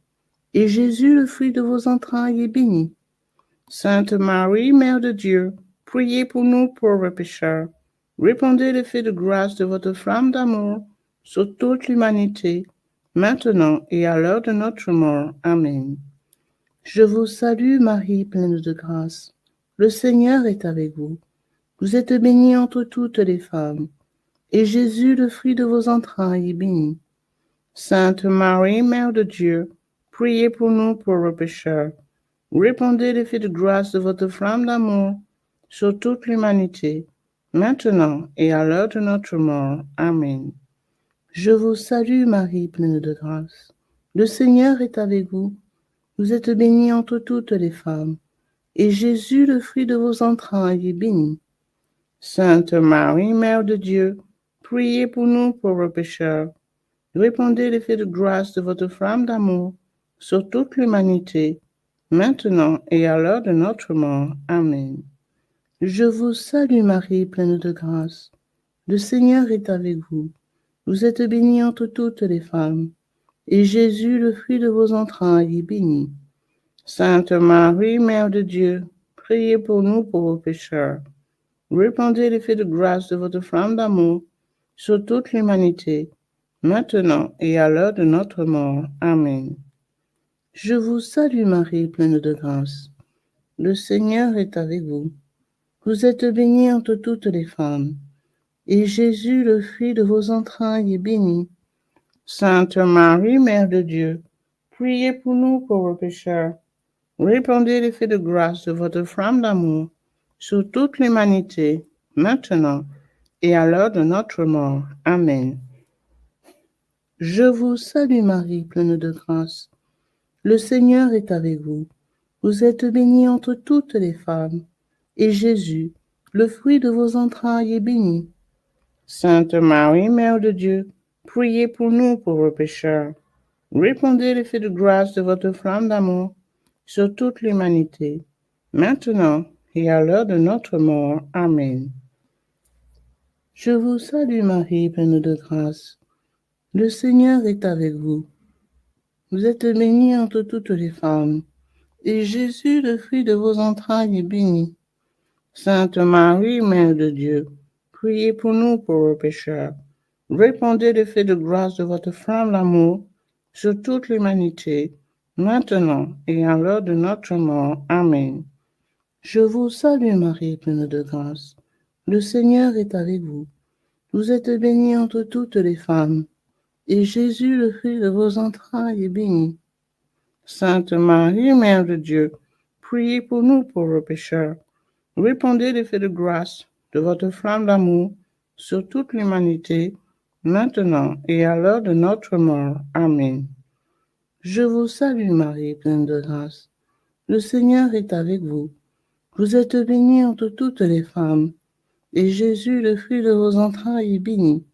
Speaker 1: et Jésus, le fruit de vos entrailles, est béni. Sainte Marie, Mère de Dieu, priez pour nous pauvres pécheurs. Répandez l'effet de grâce de votre flamme d'amour sur toute l'humanité, maintenant et à l'heure de notre mort. Amen. Je vous salue Marie, pleine de grâce. Le Seigneur est avec vous. Vous êtes bénie entre toutes les femmes, et Jésus, le fruit de vos entrailles, est béni. Sainte Marie, Mère de Dieu, priez pour nous pauvres pécheurs. Répandez l'effet de grâce de votre flamme d'amour sur toute l'humanité, maintenant et à l'heure de notre mort. Amen. Je vous salue Marie, pleine de grâce. Le Seigneur est avec vous. Vous êtes bénie entre toutes les femmes, et Jésus, le fruit de vos entrailles, est béni. Sainte Marie, Mère de Dieu, priez pour nous pauvres pécheurs. Répandez l'effet de grâce de votre flamme d'amour sur toute l'humanité, maintenant et à l'heure de notre mort. Amen. Je vous salue Marie, pleine de grâce. Le Seigneur est avec vous. Vous êtes bénie entre toutes les femmes, et Jésus, le fruit de vos entrailles, est béni. Sainte Marie, Mère de Dieu, priez pour nous pauvres pécheurs. Répandez l'effet de grâce de votre flamme d'amour sur toute l'humanité, maintenant et à l'heure de notre mort. Amen. Je vous salue Marie, pleine de grâce. Le Seigneur est avec vous. Vous êtes bénie entre toutes les femmes, et Jésus, le fruit de vos entrailles, est béni. Sainte Marie, Mère de Dieu, priez pour nous pauvres pécheurs. Répandez l'effet de grâce de votre flamme d'amour sur toute l'humanité, maintenant et à l'heure de notre mort. Amen. Je vous salue Marie, pleine de grâce. Le Seigneur est avec vous. Vous êtes bénie entre toutes les femmes, et Jésus, le fruit de vos entrailles, est béni. Sainte Marie, Mère de Dieu, priez pour nous pauvres pécheurs. Répandez l'effet de grâce de votre flamme d'amour sur toute l'humanité, maintenant et à l'heure de notre mort. Amen. Je vous salue Marie, pleine de grâce. Le Seigneur est avec vous. Vous êtes bénie entre toutes les femmes, et Jésus, le fruit de vos entrailles, est béni. Sainte Marie, Mère de Dieu, priez pour nous pauvres pécheurs. Répandez l'effet de grâce de votre flamme d'amour sur toute l'humanité, maintenant et à l'heure de notre mort. Amen. Je vous salue Marie, pleine de grâce. Le Seigneur est avec vous. Vous êtes bénie entre toutes les femmes, et Jésus, le fruit de vos entrailles, est béni. Sainte Marie, Mère de Dieu, priez pour nous pauvres pécheurs. Répandez l'effet de grâce de votre flamme d'amour sur toute l'humanité, maintenant et à l'heure de notre mort. Amen. Je vous salue Marie, pleine de grâce. Le Seigneur est avec vous. Vous êtes bénie entre toutes les femmes, et Jésus, le fruit de vos entrailles, est béni.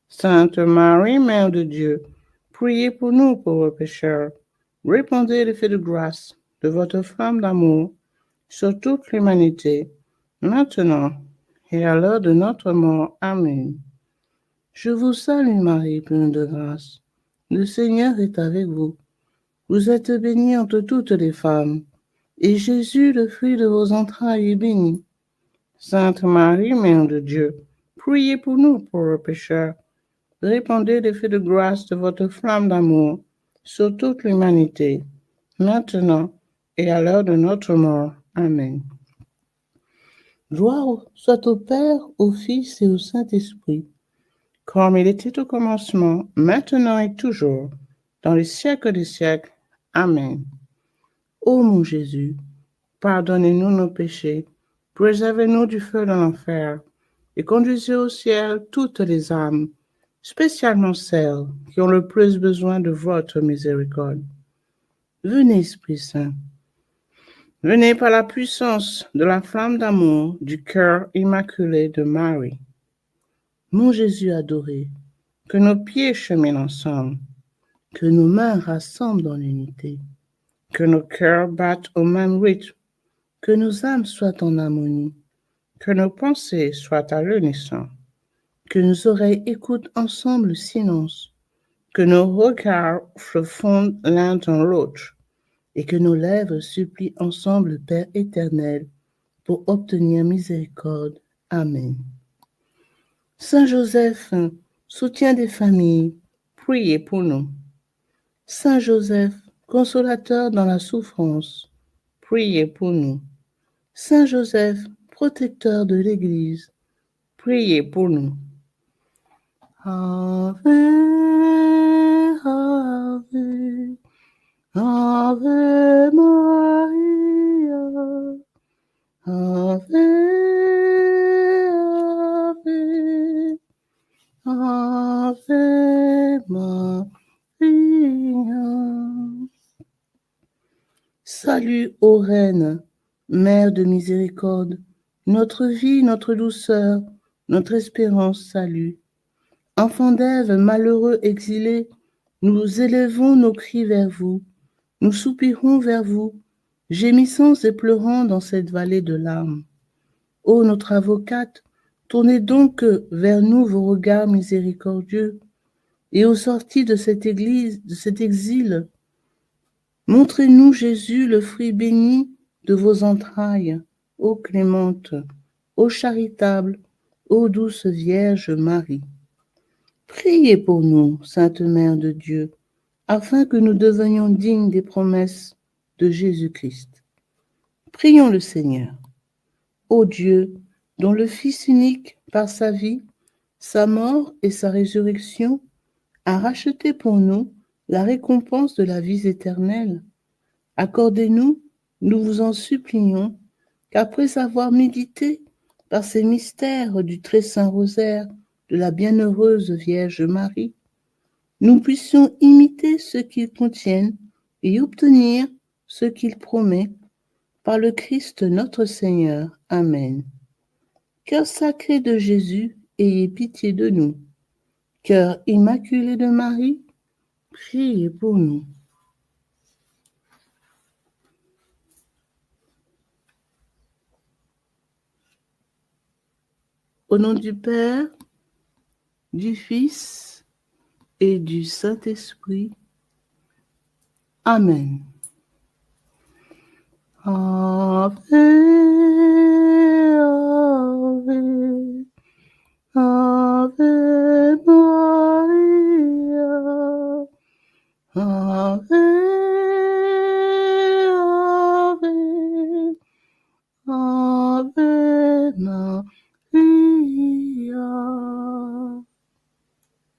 Speaker 1: Sainte Marie, Mère de Dieu, priez pour nous pauvres pécheurs. Répandez l'effet de grâce de votre flamme d'amour sur toute l'humanité, maintenant et à l'heure de notre mort. Amen. Je vous salue Marie, pleine de grâce. Le Seigneur est avec vous. Vous êtes bénie entre toutes les femmes, et Jésus, le fruit de vos entrailles, est béni. Sainte Marie, Mère de Dieu, priez pour nous pauvres pécheurs. Répandez l'effet de grâce de votre flamme d'amour sur toute l'humanité, maintenant et à l'heure de notre mort. Amen. Gloire soit au Père, au Fils et au Saint-Esprit, comme il était au commencement, maintenant et toujours, dans les siècles des siècles. Amen. Ô mon Jésus, pardonnez-nous nos péchés, préservez-nous du feu de l'enfer, et conduisez au ciel toutes les âmes, spécialement celles qui ont le plus besoin de votre miséricorde. Venez, Esprit Saint. Venez par la puissance de la flamme d'amour du cœur immaculé de Marie. Mon Jésus adoré, que nos pieds cheminent ensemble, que nos mains rassemblent dans l'unité, que nos cœurs battent au même rythme, que nos âmes soient en harmonie, que nos pensées soient à l'unisson, que nos oreilles écoutent ensemble le silence, que nos regards se fondent l'un dans l'autre, et que nos lèvres supplient ensemble le Père éternel pour obtenir miséricorde. Amen. Saint Joseph, soutien des familles, priez pour nous. Saint Joseph, consolateur dans la souffrance, priez pour nous. Saint Joseph, protecteur de l'Église, priez pour nous. Ave, Ave, Ave Maria, Ave, Ave, Ave Maria. Salut, ô Reine, Mère de miséricorde, notre vie, notre douceur, notre espérance, salut. Enfants d'Ève, malheureux exilés, nous élevons nos cris vers vous, nous soupirons vers vous, gémissons et pleurant dans cette vallée de larmes. Ô notre avocate, tournez donc vers nous vos regards miséricordieux, et aux sorties de cette église, de cet exil, montrez-nous Jésus, le fruit béni de vos entrailles, ô clémente, ô charitable, ô douce Vierge Marie. Priez pour nous, Sainte Mère de Dieu, afin que nous devenions dignes des promesses de Jésus-Christ. Prions le Seigneur. Ô Dieu, dont le Fils unique, par sa vie, sa mort et sa résurrection, a racheté pour nous la récompense de la vie éternelle, accordez-nous, nous vous en supplions, qu'après avoir médité par ces mystères du très saint rosaire de la bienheureuse Vierge Marie, nous puissions imiter ce qu'ils contiennent et obtenir ce qu'ils promettent par le Christ notre Seigneur. Amen. Cœur sacré de Jésus, ayez pitié de nous. Cœur immaculé de Marie, priez pour nous. Au nom du Père, du Fils et du Saint-Esprit. Amen. Ave, Ave, Ave Maria, Ave, Ave, Ave Maria.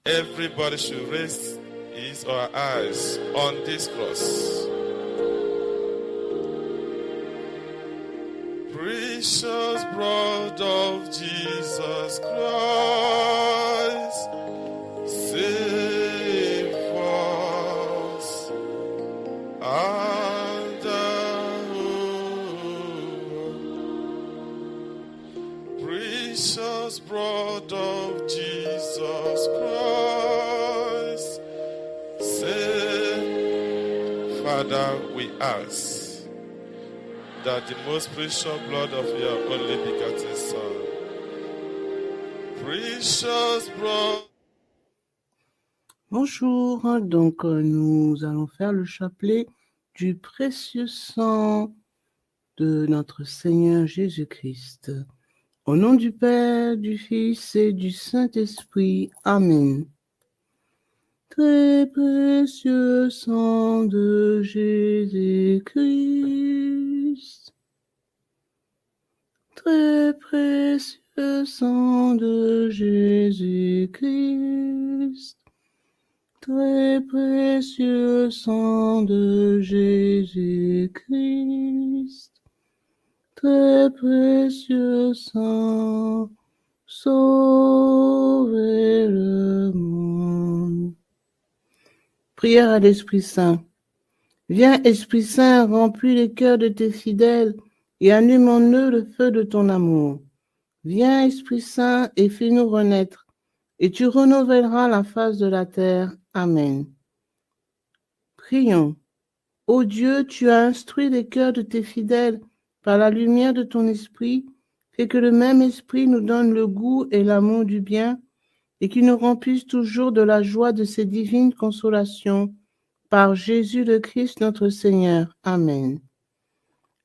Speaker 2: Everybody should raise his or her eyes on this cross. Precious blood of Jesus Christ, save us and precious blood of Jesus Christ, save. Father, we ask that the most precious blood of your only begotten Son, precious blood.
Speaker 1: Bonjour, donc nous allons faire le chapelet du précieux sang de notre Seigneur Jésus-Christ. Au nom du Père, du Fils et du Saint-Esprit. Amen. Très précieux sang de Jésus-Christ. Très précieux sang de Jésus-Christ. Très précieux sang de Jésus-Christ. Très précieux sang, sauvez le monde. Prière à l'Esprit Saint. Viens, Esprit Saint, remplis les cœurs de tes fidèles et allume en eux le feu de ton amour. Viens, Esprit Saint, et fais-nous renaître, et tu renouvelleras la face de la terre. Amen. Prions. Ô Dieu, tu as instruit les cœurs de tes fidèles par la lumière de ton esprit, fais que le même esprit nous donne le goût et l'amour du bien, et qu'il nous remplisse toujours de la joie de ces divines consolations. Par Jésus le Christ notre Seigneur. Amen.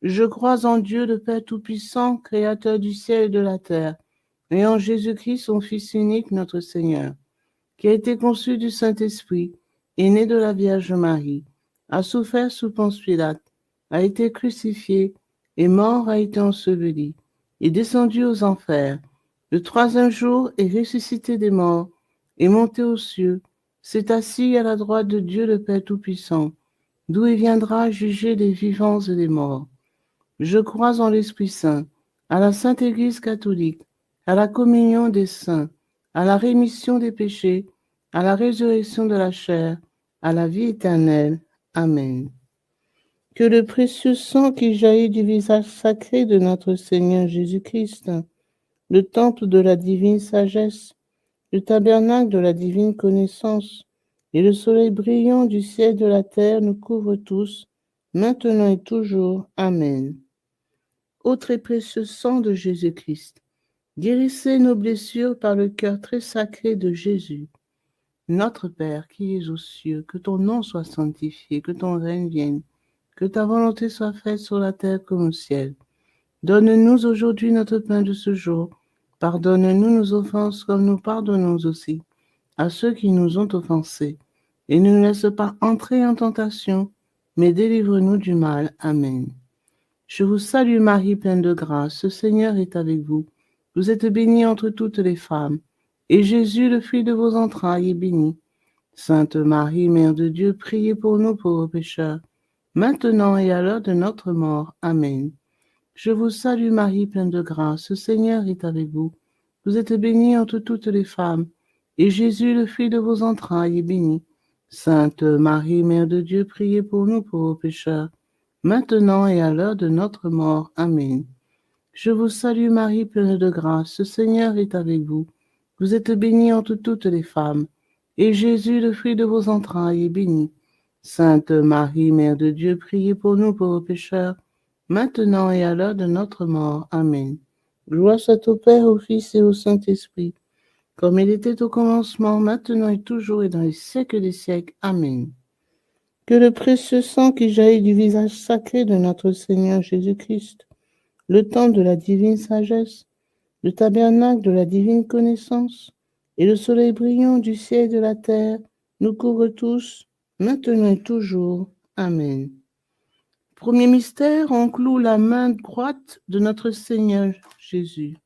Speaker 1: Je crois en Dieu, le Père Tout-Puissant, Créateur du ciel et de la terre, et en Jésus-Christ, son Fils unique, notre Seigneur, qui a été conçu du Saint-Esprit, est né de la Vierge Marie, a souffert sous Ponce Pilate, a été crucifié, est mort, a été enseveli, est descendu aux enfers, le troisième jour est ressuscité des morts, est monté aux cieux, s'est assis à la droite de Dieu le Père Tout-Puissant, d'où il viendra juger les vivants et les morts. Je crois en l'Esprit Saint, à la Sainte Église catholique, à la communion des saints, à la rémission des péchés, à la résurrection de la chair, à la vie éternelle. Amen. Que le précieux sang qui jaillit du visage sacré de notre Seigneur Jésus-Christ, le temple de la divine sagesse, le tabernacle de la divine connaissance et le soleil brillant du ciel de la terre nous couvrent tous, maintenant et toujours. Amen. Ô très précieux sang de Jésus-Christ, guérissez nos blessures par le cœur très sacré de Jésus. Notre Père qui es aux cieux, que ton nom soit sanctifié, que ton règne vienne, que ta volonté soit faite sur la terre comme au ciel. Donne-nous aujourd'hui notre pain de ce jour. Pardonne-nous nos offenses comme nous pardonnons aussi à ceux qui nous ont offensés. Et ne nous laisse pas entrer en tentation, mais délivre-nous du mal. Amen. Je vous salue Marie, pleine de grâce, le Seigneur est avec vous. Vous êtes bénie entre toutes les femmes, et Jésus, le fruit de vos entrailles, est béni. Sainte Marie, Mère de Dieu, priez pour nous pauvres pécheurs, maintenant et à l'heure de notre mort. Amen. Je vous salue Marie, pleine de grâce, le Seigneur est avec vous. Vous êtes bénie entre toutes les femmes, et Jésus, le fruit de vos entrailles, est béni. Sainte Marie, Mère de Dieu, priez pour nous pauvres pécheurs, maintenant et à l'heure de notre mort. Amen. Je vous salue Marie, pleine de grâce, le Seigneur est avec vous. Vous êtes bénie entre toutes les femmes, et Jésus, le fruit de vos entrailles, est béni. Sainte Marie, Mère de Dieu, priez pour nous pauvres pécheurs, maintenant et à l'heure de notre mort. Amen. Gloire soit au Père, au Fils et au Saint-Esprit, comme il était au commencement, maintenant et toujours et dans les siècles des siècles. Amen. Que le précieux sang qui jaillit du visage sacré de notre Seigneur Jésus-Christ, le temple de la divine sagesse, le tabernacle de la divine connaissance et le soleil brillant du ciel et de la terre nous couvre tous, maintenant et toujours. Amen. Premier mystère, on cloue la main droite de notre Seigneur Jésus.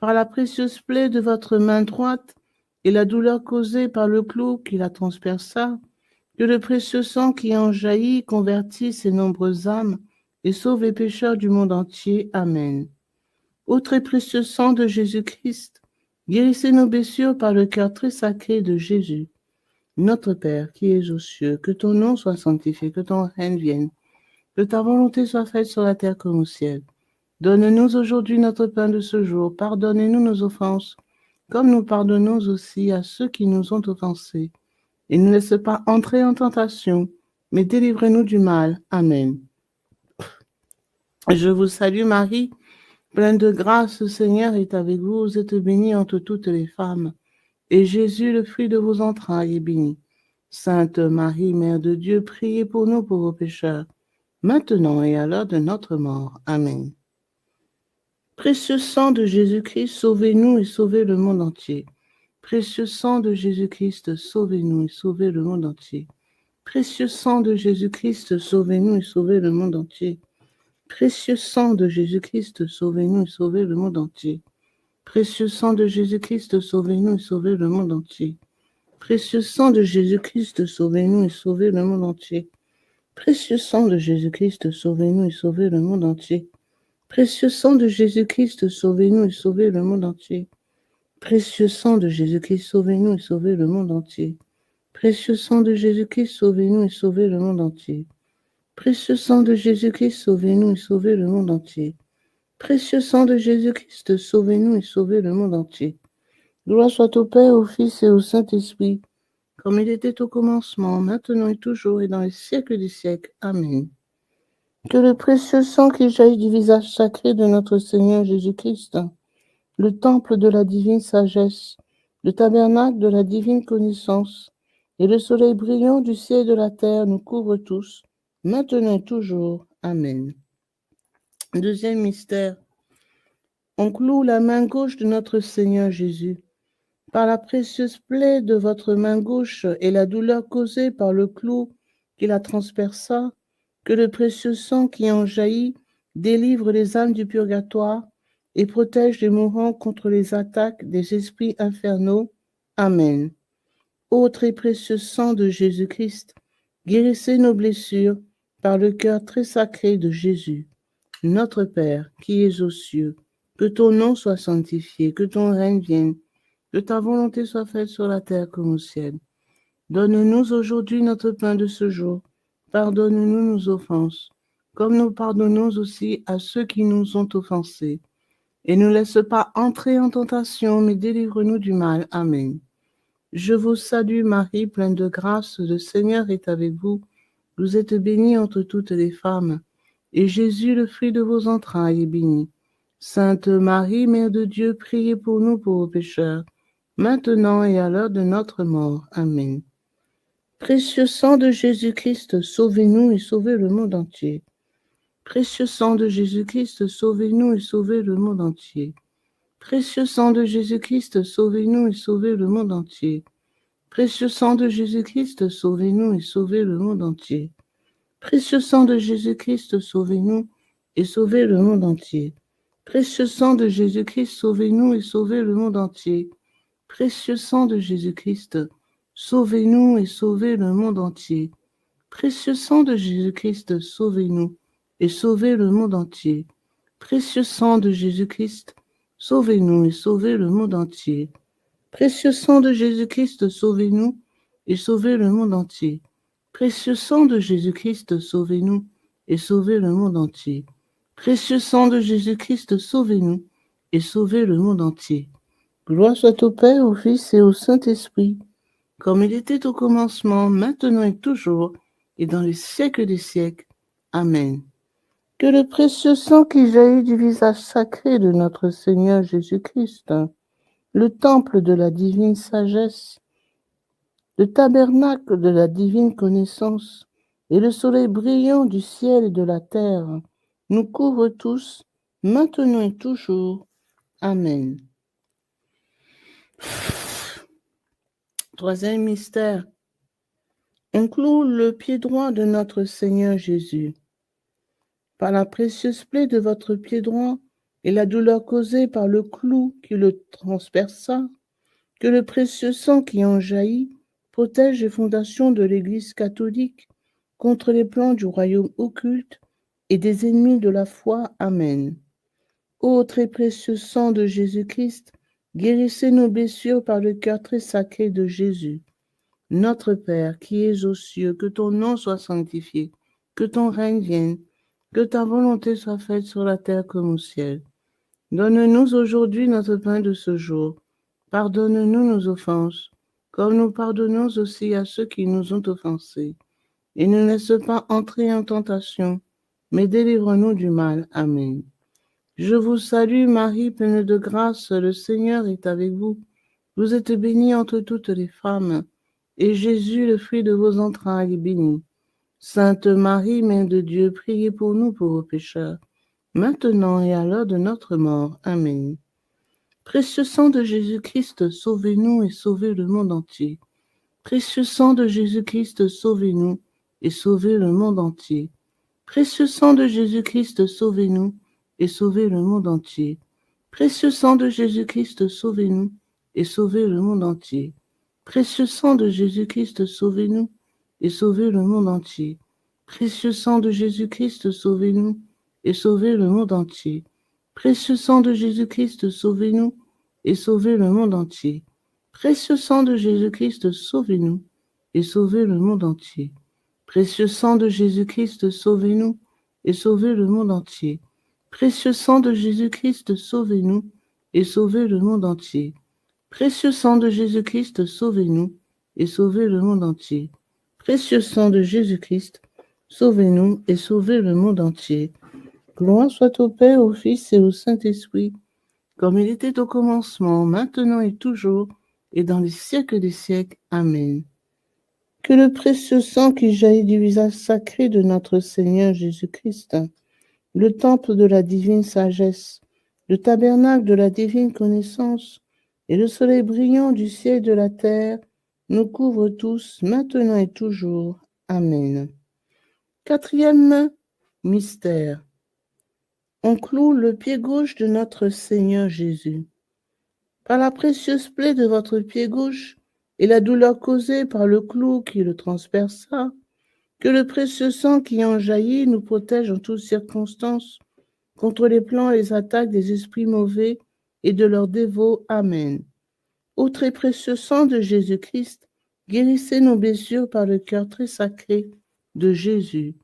Speaker 1: Par la précieuse plaie de votre main droite et la douleur causée par le clou qui la transperça, que le précieux sang qui en jaillit convertisse ces nombreuses âmes et sauve les pécheurs du monde entier. Amen. Ô très précieux sang de Jésus-Christ, guérissez nos blessures par le cœur très sacré de Jésus. Notre Père qui es aux cieux, que ton nom soit sanctifié, que ton règne vienne, que ta volonté soit faite sur la terre comme au ciel. Donne-nous aujourd'hui notre pain de ce jour. Pardonnez-nous nos offenses, comme nous pardonnons aussi à ceux qui nous ont offensés. Et ne laisse pas entrer en tentation, mais délivrez-nous du mal. Amen. Je vous salue Marie, pleine de grâce, le Seigneur est avec vous. Vous êtes bénie entre toutes les femmes. Et Jésus, le fruit de vos entrailles, est béni. Sainte Marie, Mère de Dieu, priez pour nous pauvres pécheurs, maintenant et à l'heure de notre mort. Amen. Précieux sang de Jésus-Christ, sauvez-nous et sauvez le monde entier. Précieux sang de Jésus-Christ, sauvez-nous et sauvez le monde entier. Précieux sang de Jésus-Christ, sauvez-nous et sauvez le monde entier. Précieux sang de Jésus-Christ, sauvez-nous et sauvez le monde entier. Précieux sang de Jésus-Christ, sauvez-nous et sauvez le monde entier. Précieux sang de Jésus-Christ, sauvez-nous et sauvez le monde entier. Précieux sang de Jésus-Christ, sauvez-nous et sauvez le monde entier. Précieux sang de Jésus-Christ, sauvez-nous et sauvez le monde entier. Précieux sang de Jésus-Christ, sauvez-nous et sauvez le monde entier. Précieux sang de Jésus-Christ, sauvez-nous et sauvez le monde entier. Précieux sang de Jésus-Christ, sauvez-nous et sauvez le monde entier. Précieux sang de Jésus-Christ, sauvez-nous et sauvez le monde entier. Gloire soit au Père, au Fils et au Saint-Esprit, comme il était au commencement, maintenant et toujours, et dans les siècles des siècles. Amen. Que le précieux sang qui jaillit du visage sacré de notre Seigneur Jésus-Christ, le temple de la divine sagesse, le tabernacle de la divine connaissance, et le soleil brillant du ciel et de la terre nous couvrent tous, maintenant et toujours. Amen. Deuxième mystère. On cloue la main gauche de notre Seigneur Jésus. Par la précieuse plaie de votre main gauche et la douleur causée par le clou qui la transperça, que le précieux sang qui en jaillit délivre les âmes du purgatoire et protège les mourants contre les attaques des esprits infernaux. Amen. Ô très précieux sang de Jésus-Christ, guérissez nos blessures par le cœur très sacré de Jésus. Notre Père, qui es aux cieux, que ton nom soit sanctifié, que ton règne vienne, que ta volonté soit faite sur la terre comme au ciel. Donne-nous aujourd'hui notre pain de ce jour. Pardonne-nous nos offenses, comme nous pardonnons aussi à ceux qui nous ont offensés. Et ne laisse pas entrer en tentation, mais délivre-nous du mal. Amen. Je vous salue Marie, pleine de grâce, le Seigneur est avec vous. Vous êtes bénie entre toutes les femmes, et Jésus, le fruit de vos entrailles, est béni. Sainte Marie, Mère de Dieu, priez pour nous pauvres pécheurs, maintenant et à l'heure de notre mort. Amen. Précieux sang de Jésus-Christ, sauvez-nous et sauvez le monde entier. Précieux sang de Jésus-Christ, sauvez-nous et sauvez le monde entier. Précieux sang de Jésus-Christ, sauvez-nous et sauvez le monde entier. Précieux sang de Jésus-Christ, sauvez-nous et sauvez le monde entier. Précieux sang de Jésus-Christ, sauvez-nous et sauvez le monde entier. Précieux sang de Jésus-Christ, sauvez-nous et sauvez le monde entier. Précieux sang de Jésus-Christ, sauvez-nous et sauvez le monde entier. Précieux sang de Jésus-Christ, sauvez-nous et sauvez le monde entier. Précieux sang de Jésus-Christ, sauvez-nous et sauvez le monde entier. Précieux sang de Jésus-Christ, sauvez-nous et sauvez le monde entier. Précieux sang de Jésus-Christ, sauvez-nous et sauvez le monde entier. Précieux sang de Jésus-Christ, sauvez-nous et sauvez le monde entier. Gloire soit au Père, au Fils et au Saint-Esprit, comme il était au commencement, maintenant et toujours, et dans les siècles des siècles. Amen. Que le précieux sang qui jaillit du visage sacré de notre Seigneur Jésus-Christ, le temple de la divine sagesse, le tabernacle de la divine connaissance et le soleil brillant du ciel et de la terre nous couvrent tous, maintenant et toujours. Amen. Troisième mystère. On cloue le pied droit de notre Seigneur Jésus. Par la précieuse plaie de votre pied droit et la douleur causée par le clou qui le transperça, que le précieux sang qui en jaillit protège les fondations de l'Église catholique contre les plans du royaume occulte et des ennemis de la foi. Amen. Ô très précieux sang de Jésus-Christ, guérissez nos blessures par le cœur très sacré de Jésus. Notre Père qui es aux cieux, que ton nom soit sanctifié, que ton règne vienne, que ta volonté soit faite sur la terre comme au ciel. Donne-nous aujourd'hui notre pain de ce jour. Pardonne-nous nos offenses, comme nous pardonnons aussi à ceux qui nous ont offensés. Et ne laisse pas entrer en tentation, mais délivre-nous du mal. Amen. Je vous salue Marie, pleine de grâce, le Seigneur est avec vous. Vous êtes bénie entre toutes les femmes, et Jésus, le fruit de vos entrailles, est béni. Sainte Marie, Mère de Dieu, priez pour nous pauvres pécheurs, maintenant et à l'heure de notre mort. Amen. Précieux sang de Jésus-Christ, sauvez-nous et sauvez le monde entier. Précieux sang de Jésus-Christ, sauvez-nous et sauvez le monde entier. Précieux sang de Jésus-Christ, sauvez-nous et sauvez le monde entier. Précieux sang de Jésus-Christ, sauvez-nous et sauvez le monde entier. Précieux sang de Jésus-Christ, sauvez-nous et sauvez le monde entier. Précieux sang de Jésus-Christ, sauvez-nous et sauvez le monde entier. Précieux sang de Jésus-Christ, sauvez-nous et sauvez le monde entier. Précieux sang de Jésus-Christ, sauvez-nous et sauvez le monde entier. Précieux sang de Jésus-Christ, sauvez-nous et sauvez le monde entier. Précieux sang de Jésus-Christ, sauvez-nous et sauvez le monde entier. Précieux sang de Jésus-Christ, sauvez-nous et sauvez le monde entier. Précieux sang de Jésus-Christ, sauvez-nous et sauvez le monde entier. Gloire soit au Père, au Fils et au Saint-Esprit, comme il était au commencement, maintenant et toujours, et dans les siècles des siècles. Amen. Que le précieux sang qui jaillit du visage sacré de notre Seigneur Jésus-Christ, le temple de la divine sagesse, le tabernacle de la divine connaissance et le soleil brillant du ciel et de la terre nous couvrent tous, maintenant et toujours. Amen. Quatrième mystère. On cloue le pied gauche de notre Seigneur Jésus. Par la précieuse plaie de votre pied gauche et la douleur causée par le clou qui le transperça, que le précieux sang qui en jaillit nous protège en toutes circonstances contre les plans et les attaques des esprits mauvais et de leurs dévots. Amen. Ô très précieux sang de Jésus-Christ, guérissez nos blessures par le cœur très sacré de Jésus.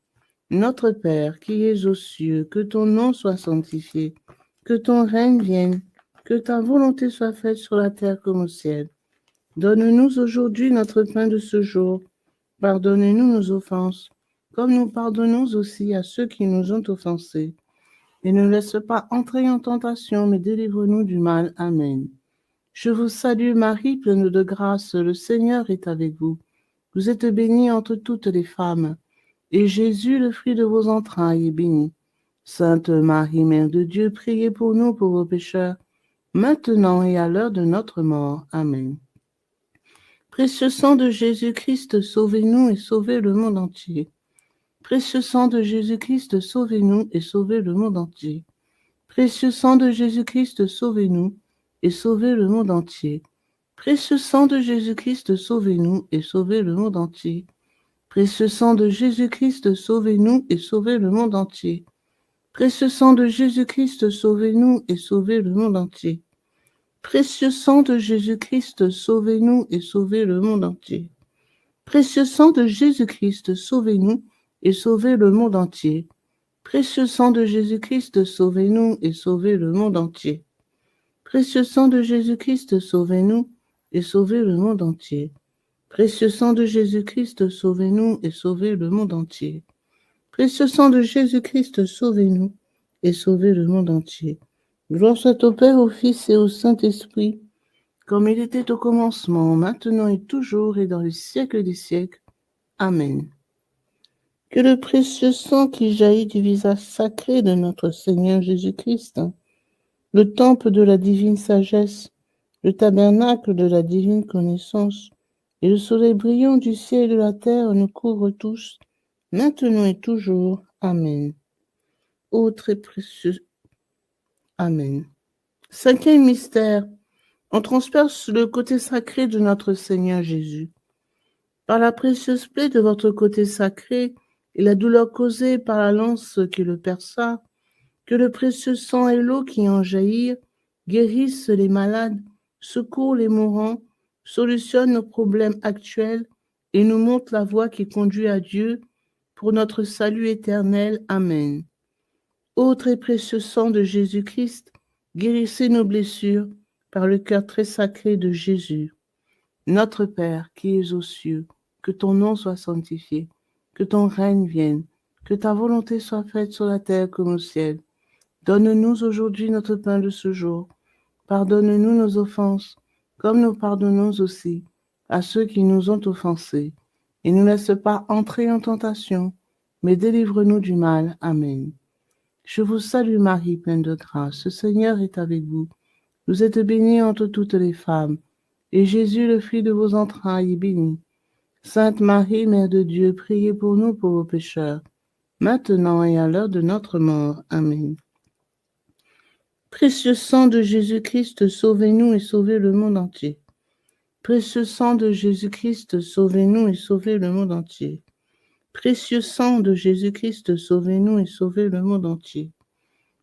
Speaker 1: Notre Père qui es aux cieux, que ton nom soit sanctifié, que ton règne vienne, que ta volonté soit faite sur la terre comme au ciel. Donne-nous aujourd'hui notre pain de ce jour. Pardonnez-nous nos offenses, comme nous pardonnons aussi à ceux qui nous ont offensés. Et ne laisse pas entrer en tentation, mais délivre-nous du mal. Amen. Je vous salue Marie, pleine de grâce, le Seigneur est avec vous. Vous êtes bénie entre toutes les femmes, et Jésus, le fruit de vos entrailles, est béni. Sainte Marie, Mère de Dieu, priez pour nous pauvres pécheurs, maintenant et à l'heure de notre mort. Amen. Précieux sang de Jésus-Christ, sauvez-nous et sauvez le monde entier. Précieux sang de Jésus-Christ, sauvez-nous et sauvez le monde entier. Précieux sang de Jésus-Christ, sauvez-nous et sauvez le monde entier. Précieux sang de Jésus-Christ, sauvez-nous et sauvez le monde entier. Précieux sang de Jésus-Christ, sauvez-nous et sauvez le monde entier. Précieux sang de Jésus-Christ, sauvez-nous et sauvez le monde entier. Précieux sang de Jésus-Christ, sauvez-nous et sauvez le monde entier. Précieux sang de Jésus-Christ, sauvez-nous et sauvez le monde entier. Précieux sang de Jésus-Christ, sauvez-nous et sauvez le monde entier. Précieux sang de Jésus-Christ, sauvez-nous et sauvez le monde entier. Précieux sang de Jésus-Christ, sauvez-nous et sauvez le monde entier. Précieux sang de Jésus-Christ, sauvez-nous et sauvez le monde entier. Gloire soit au Père, au Fils et au Saint-Esprit, comme il était au commencement, maintenant et toujours, et dans les siècles des siècles. Amen. Que le précieux sang qui jaillit du visage sacré de notre Seigneur Jésus-Christ, le temple de la divine sagesse, le tabernacle de la divine connaissance, et le soleil brillant du ciel et de la terre nous couvrent tous, maintenant et toujours. Amen. Ô très précieux. Amen. Cinquième mystère, on transperce le côté sacré de notre Seigneur Jésus. Par la précieuse plaie de votre côté sacré et la douleur causée par la lance qui le perça, que le précieux sang et l'eau qui en jaillirent guérissent les malades, secourent les mourants, solutionnent nos problèmes actuels et nous montrent la voie qui conduit à Dieu pour notre salut éternel. Amen. Ô très précieux sang de Jésus-Christ, guérissez nos blessures par le cœur très sacré de Jésus. Notre Père qui es aux cieux, que ton nom soit sanctifié, que ton règne vienne, que ta volonté soit faite sur la terre comme au ciel. Donne-nous aujourd'hui notre pain de ce jour. Pardonne-nous nos offenses, comme nous pardonnons aussi à ceux qui nous ont offensés. Et ne nous laisse pas entrer en tentation, mais délivre-nous du mal. Amen. Je vous salue Marie, pleine de grâce. Le Seigneur est avec vous. Vous êtes bénie entre toutes les femmes, et Jésus, le fruit de vos entrailles, est béni. Sainte Marie, Mère de Dieu, priez pour nous pauvres pécheurs, maintenant et à l'heure de notre mort. Amen. Précieux sang de Jésus-Christ, sauvez-nous et sauvez le monde entier. Précieux sang de Jésus-Christ, sauvez-nous et sauvez le monde entier. Précieux sang de Jésus-Christ, sauvez-nous et sauvez le monde entier.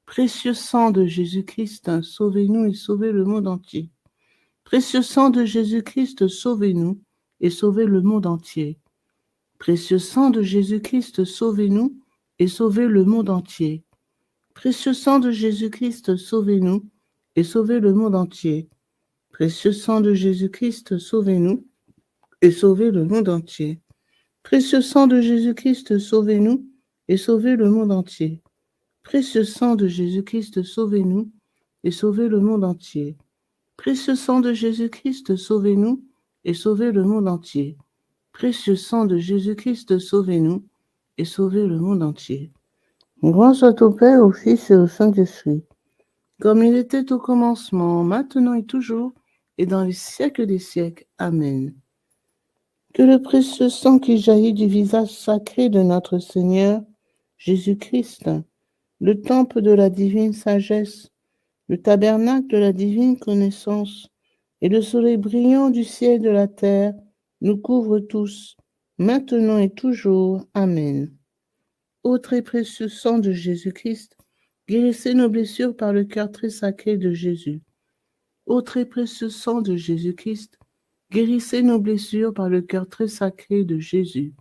Speaker 1: Précieux sang de Jésus-Christ, sauvez-nous et sauvez le monde entier. Précieux sang de Jésus-Christ, sauvez-nous et sauvez le monde entier. Précieux sang de Jésus-Christ, sauvez-nous et sauvez le monde entier. Précieux sang de Jésus-Christ, sauvez-nous et sauvez le monde entier. Précieux sang de Jésus-Christ, sauvez-nous et sauvez le monde entier. Précieux sang de Jésus-Christ, sauvez-nous et sauvez le monde entier. Précieux sang de Jésus-Christ, sauvez-nous et sauvez le monde entier. Précieux sang de Jésus-Christ, sauvez-nous et sauvez le monde entier. Précieux sang de Jésus-Christ, sauvez-nous et sauvez le monde entier. Gloire soit au Père, au Fils et au Saint-Esprit, comme il était au commencement, maintenant et toujours, et dans les siècles des siècles. Amen. Que le précieux sang qui jaillit du visage sacré de notre Seigneur Jésus-Christ, le temple de la divine sagesse, le tabernacle de la divine connaissance, et le soleil brillant du ciel et de la terre, nous couvre tous, maintenant et toujours. Amen. Ô très précieux sang de Jésus-Christ, guérissez nos blessures par le cœur très sacré de Jésus. Ô très précieux sang de Jésus-Christ, guérissez nos blessures par le cœur très sacré de Jésus.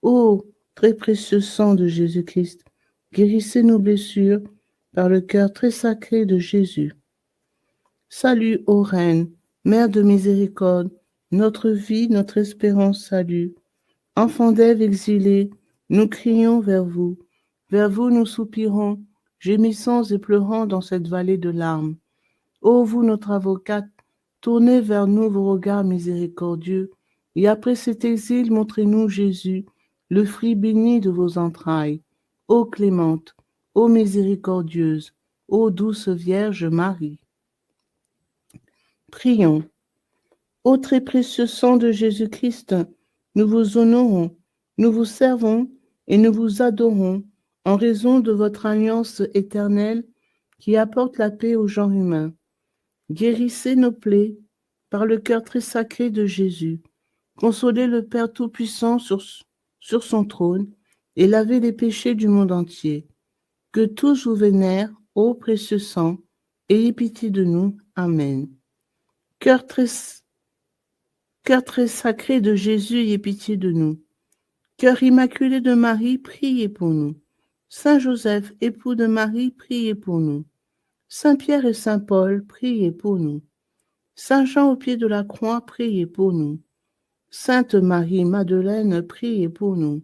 Speaker 1: Ô très précieux sang de Jésus-Christ, guérissez nos blessures par le cœur très sacré de Jésus. Salut, ô Reine, Mère de miséricorde, notre vie, notre espérance, salut. Enfants d'Ève exilés, nous crions vers vous nous soupirons, gémissons et pleurons dans cette vallée de larmes. Ô vous, notre avocate, tournez vers nous vos regards miséricordieux, et après cet exil, montrez-nous Jésus, le fruit béni de vos entrailles. Ô clémente, ô miséricordieuse, ô douce Vierge Marie. Prions. Ô très précieux sang de Jésus-Christ, nous vous honorons, nous vous servons et nous vous adorons en raison de votre alliance éternelle qui apporte la paix au genre humain. Guérissez nos plaies par le cœur très sacré de Jésus. Consolez le Père Tout-Puissant sur son trône et lavez les péchés du monde entier. Que tous vous vénèrent, ô précieux sang, ayez pitié de nous. Amen. Cœur très sacré de Jésus, ayez pitié de nous. Cœur immaculé de Marie, priez pour nous. Saint Joseph, époux de Marie, priez pour nous. Saint Pierre et Saint Paul, priez pour nous. Saint Jean au pied de la croix, priez pour nous. Sainte Marie-Madeleine, priez pour nous.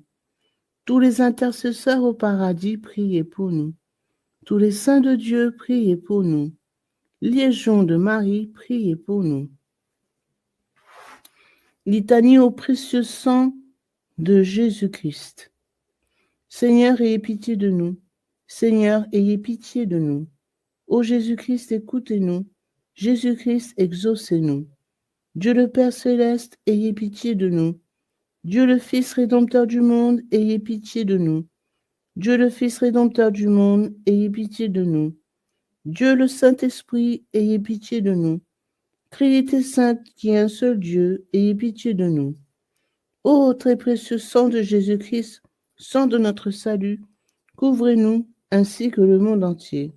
Speaker 1: Tous les intercesseurs au paradis, priez pour nous. Tous les saints de Dieu, priez pour nous. Légion de Marie, priez pour nous. Litanie au précieux sang de Jésus-Christ. Seigneur, ayez pitié de nous. Seigneur, ayez pitié de nous. Ô Jésus-Christ, écoutez-nous. Jésus-Christ, exaucez-nous. Dieu le Père céleste, ayez pitié de nous. Dieu le Fils rédempteur du monde, ayez pitié de nous. Dieu le Fils rédempteur du monde, ayez pitié de nous. Dieu le Saint-Esprit, ayez pitié de nous. Trinité sainte, qui est un seul Dieu, ayez pitié de nous. Ô très précieux sang de Jésus-Christ, sang de notre salut, couvrez-nous ainsi que le monde entier.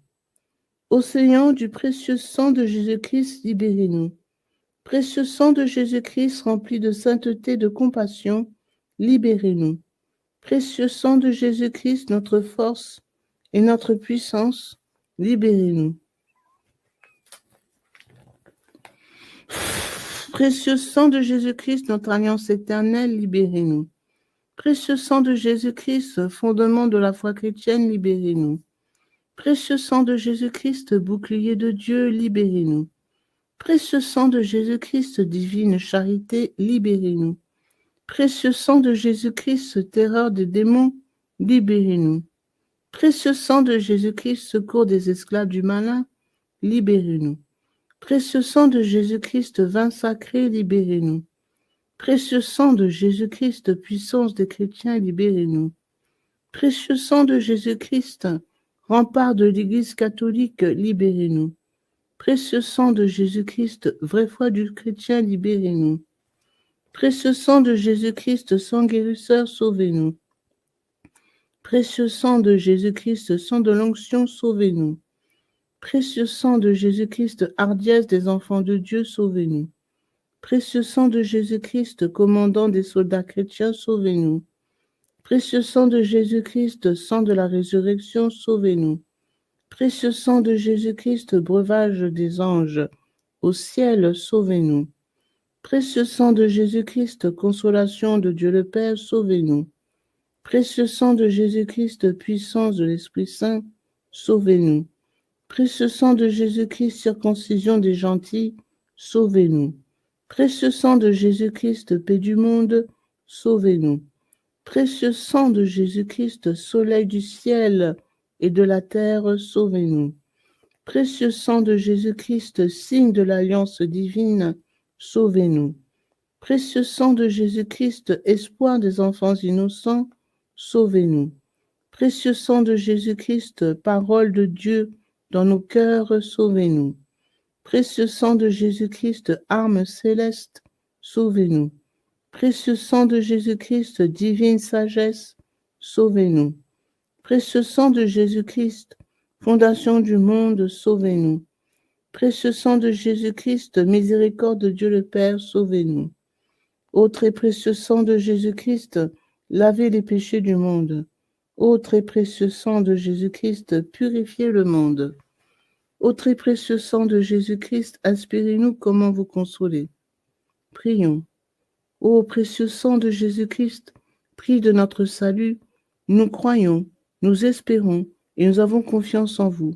Speaker 1: Océan du précieux sang de Jésus-Christ, libérez-nous. Précieux sang de Jésus-Christ rempli de sainteté, de compassion, libérez-nous. Précieux sang de Jésus-Christ, notre force et notre puissance, libérez-nous. Précieux sang de Jésus-Christ, notre alliance éternelle, libérez-nous. Précieux sang de Jésus-Christ, fondement de la foi chrétienne, libérez-nous. Précieux sang de Jésus-Christ, bouclier de Dieu, libérez-nous. Précieux sang de Jésus-Christ, divine charité, libérez-nous. Précieux sang de Jésus-Christ, terreur des démons, libérez-nous. Précieux sang de Jésus-Christ, secours des esclaves du malin, libérez-nous. Précieux sang de Jésus-Christ, vin sacré, libérez-nous. Précieux sang de Jésus-Christ, puissance des chrétiens, libérez-nous. Précieux sang de Jésus-Christ, rempart de l'Église catholique, libérez-nous. Précieux sang de Jésus-Christ, vraie foi du chrétien, libérez-nous. Précieux sang de Jésus-Christ, sang guérisseur, sauvez-nous. Précieux sang de Jésus-Christ, sang de l'onction, sauvez-nous. Précieux sang de Jésus-Christ, hardiesse des enfants de Dieu, sauvez-nous. Précieux sang de Jésus-Christ, commandant des soldats chrétiens, sauvez-nous. Précieux sang de Jésus-Christ, sang de la résurrection, sauvez-nous. Précieux sang de Jésus-Christ, breuvage des anges, au ciel, sauvez-nous. Précieux sang de Jésus-Christ, consolation de Dieu le Père, sauvez-nous. Précieux sang de Jésus-Christ, puissance de l'Esprit Saint, sauvez-nous. Précieux sang de Jésus-Christ, circoncision des gentils, sauvez-nous. Précieux sang de Jésus-Christ, paix du monde, sauvez-nous. Précieux sang de Jésus-Christ, soleil du ciel et de la terre, sauvez-nous. Précieux sang de Jésus-Christ, signe de l'alliance divine, sauvez-nous. Précieux sang de Jésus-Christ, espoir des enfants innocents, sauvez-nous. Précieux sang de Jésus-Christ, parole de Dieu dans nos cœurs, sauvez-nous. Précieux sang de Jésus-Christ, arme céleste, sauvez-nous. Précieux sang de Jésus-Christ, divine sagesse, sauvez-nous. Précieux sang de Jésus-Christ, fondation du monde, sauvez-nous. Précieux sang de Jésus-Christ, miséricorde de Dieu le Père, sauvez-nous. Ô très précieux sang de Jésus-Christ, lavez les péchés du monde. Ô très précieux sang de Jésus-Christ, purifiez le monde. Ô très précieux sang de Jésus-Christ, inspirez-nous comment vous consoler. Prions. Ô précieux sang de Jésus-Christ, prix de notre salut, nous croyons, nous espérons et nous avons confiance en vous.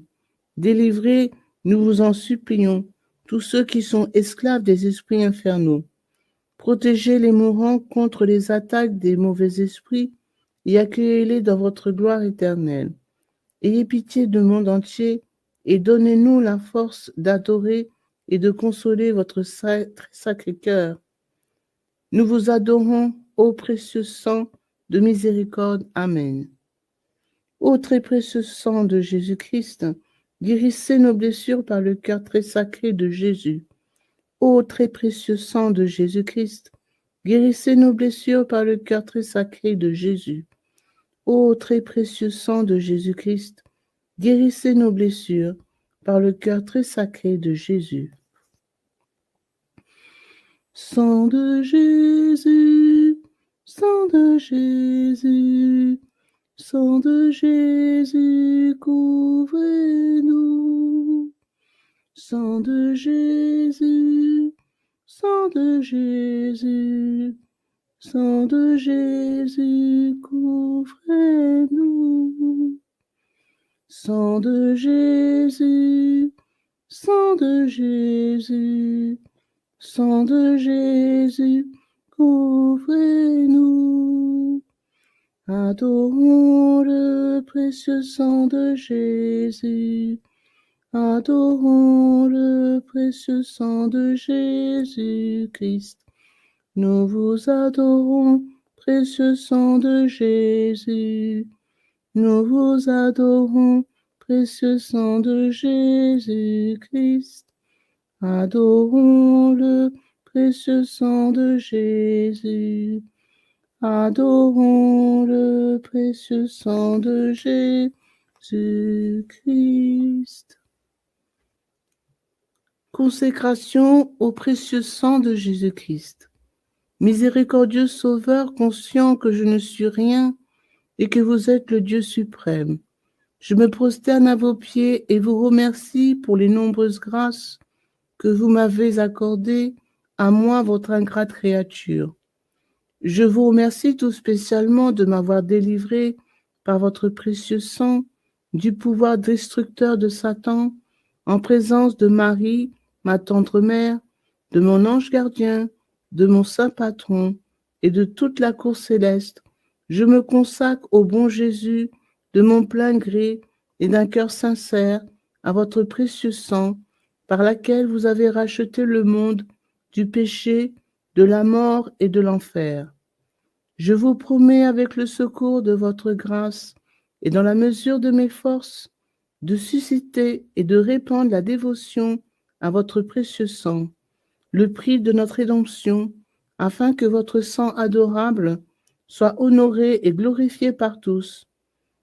Speaker 1: Délivrez, nous vous en supplions, tous ceux qui sont esclaves des esprits infernaux. Protégez les mourants contre les attaques des mauvais esprits et accueillez-les dans votre gloire éternelle. Ayez pitié du monde entier et donnez-nous la force d'adorer et de consoler votre sacré cœur. Nous vous adorons, ô précieux sang de miséricorde. Amen. Ô très précieux sang de Jésus-Christ, guérissez nos blessures par le cœur très sacré de Jésus. Ô très précieux sang de Jésus-Christ, guérissez nos blessures par le cœur très sacré de Jésus. Ô très précieux sang de Jésus-Christ, guérissez nos blessures par le cœur très sacré de Jésus. Sang de Jésus, sang de Jésus, sang de Jésus, couvrez-nous. Sang de Jésus, sang de Jésus, sang de Jésus, couvrez-nous. Sang de Jésus, sang de Jésus, sang de Jésus, couvrez-nous. Adorons le précieux sang de Jésus. Adorons le précieux sang de Jésus-Christ. Nous vous adorons, précieux sang de Jésus. Nous vous adorons, précieux sang de Jésus-Christ. Adorons le précieux sang de Jésus. Adorons le précieux sang de Jésus-Christ. Consécration au précieux sang de Jésus-Christ. Miséricordieux Sauveur, conscient que je ne suis rien et que vous êtes le Dieu suprême, je me prosterne à vos pieds et vous remercie pour les nombreuses grâces que vous m'avez accordées, à moi, votre ingrate créature. Je vous remercie tout spécialement de m'avoir délivré par votre précieux sang du pouvoir destructeur de Satan, en présence de Marie, ma tendre mère, de mon ange gardien, de mon saint patron et de toute la cour céleste. Je me consacre au bon Jésus de mon plein gré et d'un cœur sincère à votre précieux sang, par laquelle vous avez racheté le monde du péché, de la mort et de l'enfer. Je vous promets, avec le secours de votre grâce et dans la mesure de mes forces, de susciter et de répandre la dévotion à votre précieux sang, le prix de notre rédemption, afin que votre sang adorable soit honoré et glorifié par tous.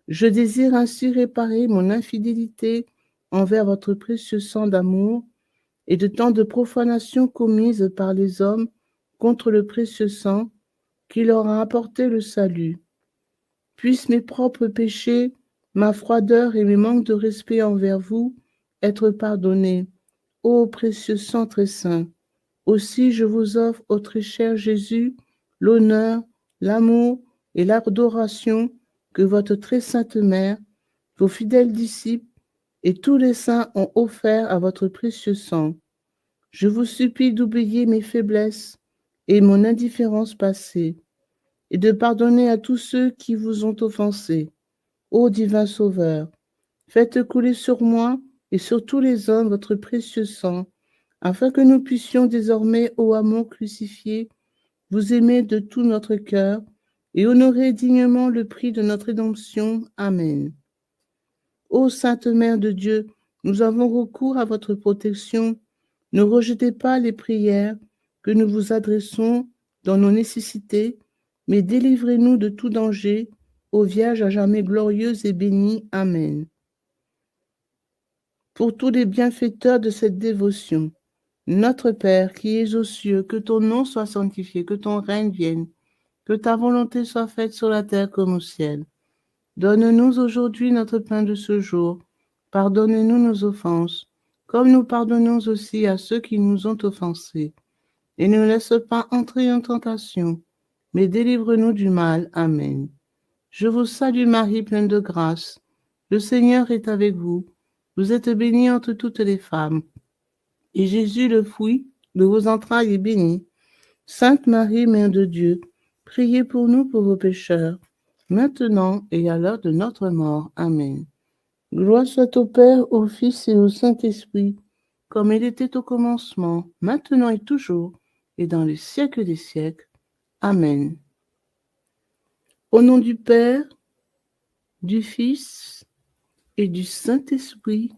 Speaker 1: Je désire ainsi réparer mon infidélité envers votre précieux sang d'amour et de tant de profanations commises par les hommes contre le précieux sang qui leur a apporté le salut. Puissent mes propres péchés, ma froideur et mes manques de respect envers vous être pardonnés, ô précieux sang très saint. Aussi je vous offre, ô très cher Jésus, l'honneur, l'amour et l'adoration que votre très sainte mère, vos fidèles disciples et tous les saints ont offert à votre précieux sang. Je vous supplie d'oublier mes faiblesses et mon indifférence passée, et de pardonner à tous ceux qui vous ont offensé. Ô divin Sauveur, faites couler sur moi et sur tous les hommes votre précieux sang, afin que nous puissions désormais, ô amour crucifié, vous aimer de tout notre cœur et honorer dignement le prix de notre rédemption. Amen. Ô Sainte Mère de Dieu, nous avons recours à votre protection. Ne rejetez pas les prières que nous vous adressons dans nos nécessités, mais délivrez-nous de tout danger, ô Vierge à jamais glorieuse et bénie. Amen. Pour tous les bienfaiteurs de cette dévotion, notre Père qui es aux cieux, que ton nom soit sanctifié, que ton règne vienne, que ta volonté soit faite sur la terre comme au ciel. Donne-nous aujourd'hui notre pain de ce jour. Pardonne-nous nos offenses, comme nous pardonnons aussi à ceux qui nous ont offensés. Et ne nous laisse pas entrer en tentation, mais délivre-nous du mal. Amen. Je vous salue Marie, pleine de grâce. Le Seigneur est avec vous. Vous êtes bénie entre toutes les femmes. Et Jésus, le fruit de vos entrailles, est béni. Sainte Marie, Mère de Dieu, priez pour nous pauvres pécheurs, maintenant et à l'heure de notre mort. Amen. Gloire soit au Père, au Fils et au Saint-Esprit, comme il était au commencement, maintenant et toujours, et dans les siècles des siècles. Amen. Au nom du Père, du Fils et du Saint-Esprit.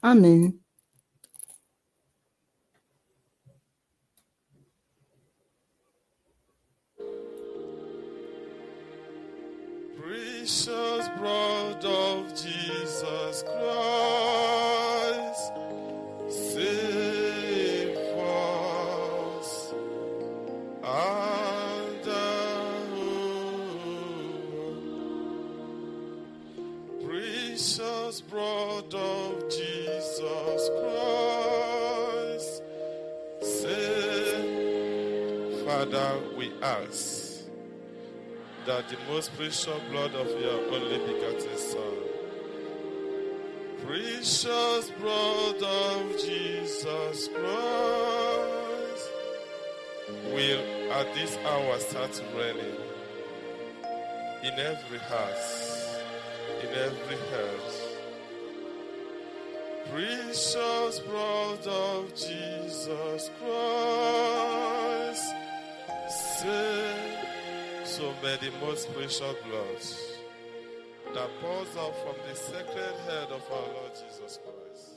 Speaker 1: Amen.
Speaker 2: Precious blood of Jesus Christ, save us. And precious blood of Jesus Christ, save. Father, we ask that the most precious blood of your only begotten Son, precious blood of Jesus Christ, will at this hour start raining in every house, in every heart. Precious blood of Jesus Christ, say, so may the most precious blood that pours out from the sacred head of our Lord Jesus Christ